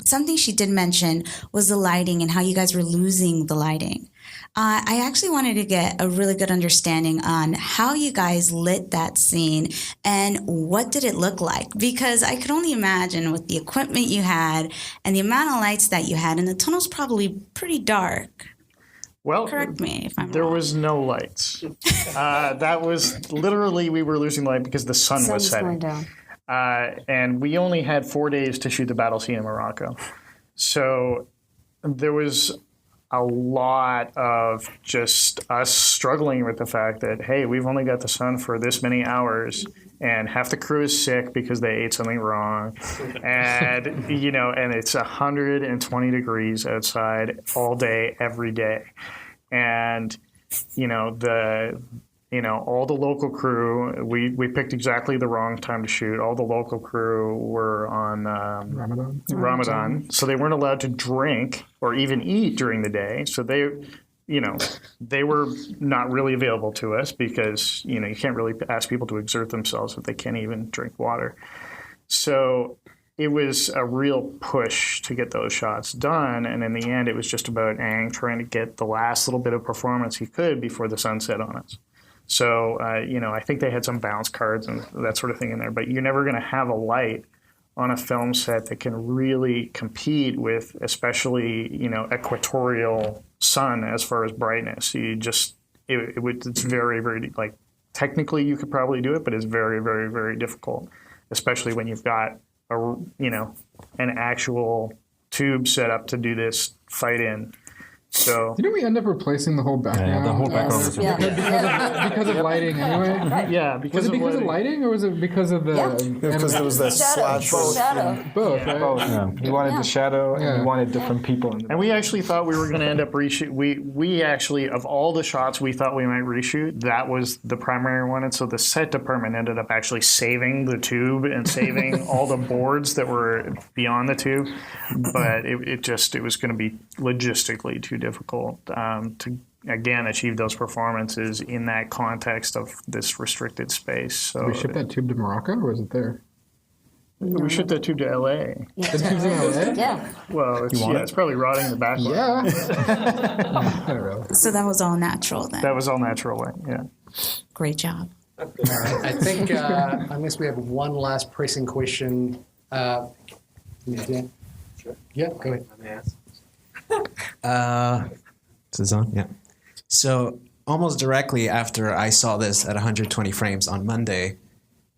something she did mention was the lighting and how you guys were losing the lighting. I actually wanted to get a really good understanding on how you guys lit that scene and what did it look like? Because I could only imagine with the equipment you had and the amount of lights that you had, and the tunnel's probably pretty dark. Well, correct me if I'm wrong. There was no lights. That was literally, we were losing light because the sun was setting. Going down. And we only had 4 days to shoot the battle scene in Morocco. So there was a lot of just us struggling with the fact that, hey, we've only got the sun for this many hours and half the crew is sick because they ate something wrong. And, and it's 120 degrees outside all day, every day. And, all the local crew, we picked exactly the wrong time to shoot. All the local crew were on Ramadan. So they weren't allowed to drink or even eat during the day. So they were not really available to us because, you can't really ask people to exert themselves if they can't even drink water. So it was a real push to get those shots done. And in the end, it was just about Aang trying to get the last little bit of performance he could before the sun set on us. So, I think they had some bounce cards and that sort of thing in there, but you're never going to have a light on a film set that can really compete with, especially, equatorial sun as far as brightness. It's very, very, technically you could probably do it, but it's very, very, very difficult, especially when you've got an actual tube set up to do this fight in. So didn't we end up replacing the whole background? Yeah, the whole background Yes. was Because of lighting anyway? Yeah, because was it because of lighting, or was it because of the... Because there was that slash both, both. right? Both. Yeah. He wanted the shadow, and he wanted different people. And we actually thought we were going to end up reshoot. We actually, of all the shots we thought we might reshoot, that was the primary one. And so the set department ended up actually saving the tube and saving all the boards that were beyond the tube. But it was going to be logistically too difficult to, again, achieve those performances in that context of this restricted space. So Did we ship that tube to Morocco, or was it there? We shipped that tube to LA. The tube's in LA? Yeah. Well, it's probably rotting in the background. Yeah. So that was all natural then. That was all natural, yeah. Great job. All right. I think unless we have one last pressing question. Yeah, go ahead. Is this on? Yeah. So almost directly after I saw this at 120 frames on Monday,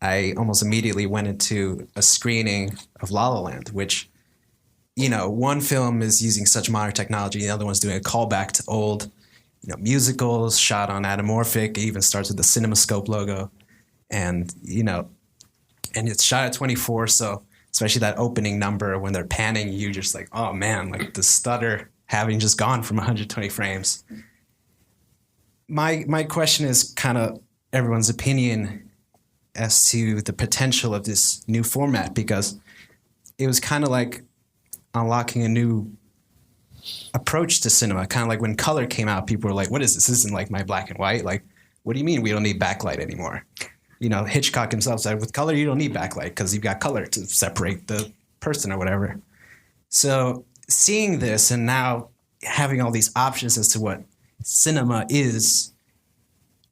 I almost immediately went into a screening of La La Land, which, one film is using such modern technology, the other one's doing a callback to old, musicals shot on anamorphic. It even starts with the CinemaScope logo, and it's shot at 24. So especially that opening number when they're panning, you just like, oh man, like the stutter having just gone from 120 frames. My question is kind of everyone's opinion as to the potential of this new format, because it was kind of like unlocking a new approach to cinema. Kind of like when color came out, people were like, what is this? This isn't like my black and white. Like, what do you mean we don't need backlight anymore? Hitchcock himself said, with color, you don't need backlight because you've got color to separate the person or whatever. So seeing this and now having all these options as to what cinema is,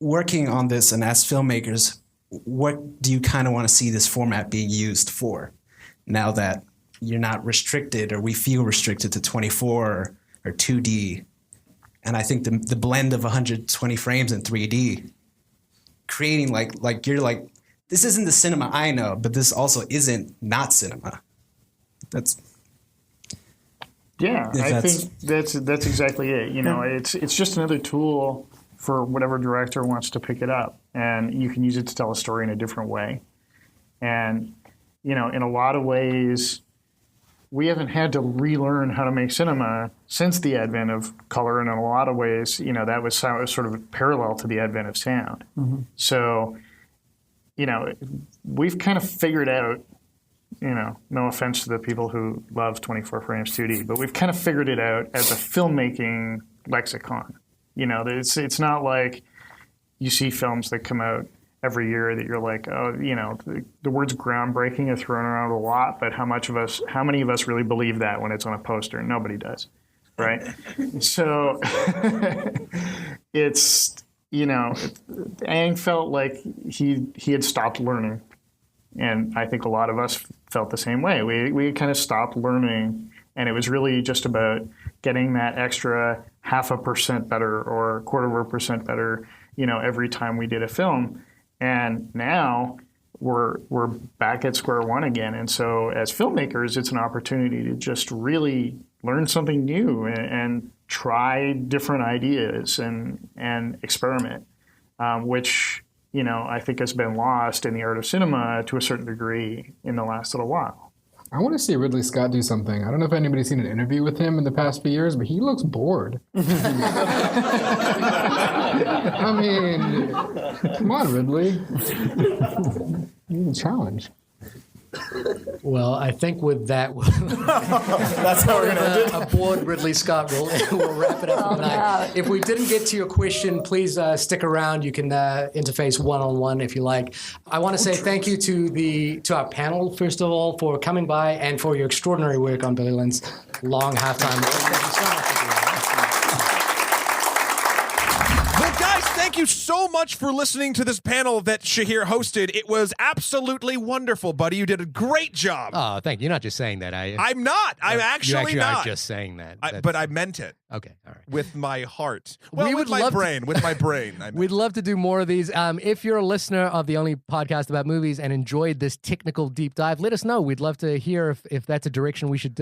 working on this, and as filmmakers, what do you kind of want to see this format being used for now that you're not restricted, or we feel restricted to 24 or 2D? And I think the blend of 120 frames in 3D, creating like you're like, this isn't the cinema I know, but this also isn't not cinema. I think that's exactly it. It's just another tool for whatever director wants to pick it up, and you can use it to tell a story in a different way. And in a lot of ways, we haven't had to relearn how to make cinema since the advent of color, and in a lot of ways, that was sort of parallel to the advent of sound. Mm-hmm. So, we've kind of figured out, no offense to the people who love 24 frames 2D, but we've kind of figured it out as a filmmaking lexicon. It's not like you see films that come out every year that you're like, oh, the words groundbreaking are thrown around a lot, but how many of us really believe that when it's on a poster? Nobody does, right? So it's, Ang felt like he had stopped learning. And I think a lot of us felt the same way. We kind of stopped learning, and it was really just about getting that extra 0.5% better or 0.25% better, every time we did a film. And now we're back at square one again. And so as filmmakers, it's an opportunity to just really learn something new and try different ideas and experiment, which I think has been lost in the art of cinema to a certain degree in the last little while. I want to see Ridley Scott do something. I don't know if anybody's seen an interview with him in the past few years, but he looks bored. I mean, come on, Ridley. You need a challenge. Well, I think with that, that's how we're going to end it. A bored Ridley Scott will wrap it up for the night. If we didn't get to your question, please stick around. You can interface one-on-one if you like. I want to say thank you to our panel, first of all, for coming by and for your extraordinary work on Billy Lynn's long halftime. Thank you so much for doing that. Well, guys, thank you so much for listening to this panel that Shahir hosted. It was absolutely wonderful, buddy. You did a great job. Oh, thank you. You're not just saying that, are you? I'm not. I'm actually you actually not. aren't just saying that. But I meant it. Okay, all right. With my heart. Well, with my brain. With my brain. We'd love to do more of these. If you're a listener of the only podcast about movies and enjoyed this technical deep dive, let us know. We'd love to hear if that's a direction we should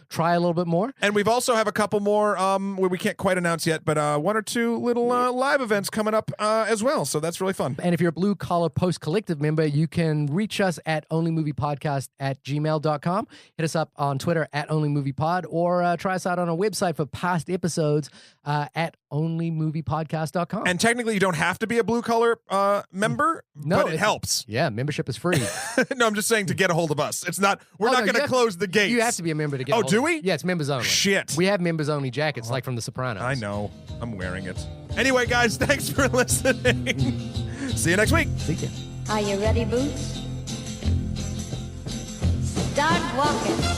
try a little bit more. And we've also have a couple more where we can't quite announce yet, but one or two little live events coming up as well. So that's really fun. And if you're a Blue Collar Post Collective member, you can reach us at onlymoviepodcast@gmail.com. Hit us up on Twitter at onlymoviepod, or try us out on our website for past episodes at onlymoviepodcast.com. And technically, you don't have to be a Blue Collar member, but it helps. Yeah, membership is free. No, I'm just saying to get a hold of us. It's not. We're not going to close the gates. You have to be a member to get. Oh, do we? Yeah, it's members only. Shit. We have members only jackets like from The Sopranos. I know. I'm wearing it. Anyway, guys, thanks for listening. See you next week. See you. Are you ready, Boots? Start walking.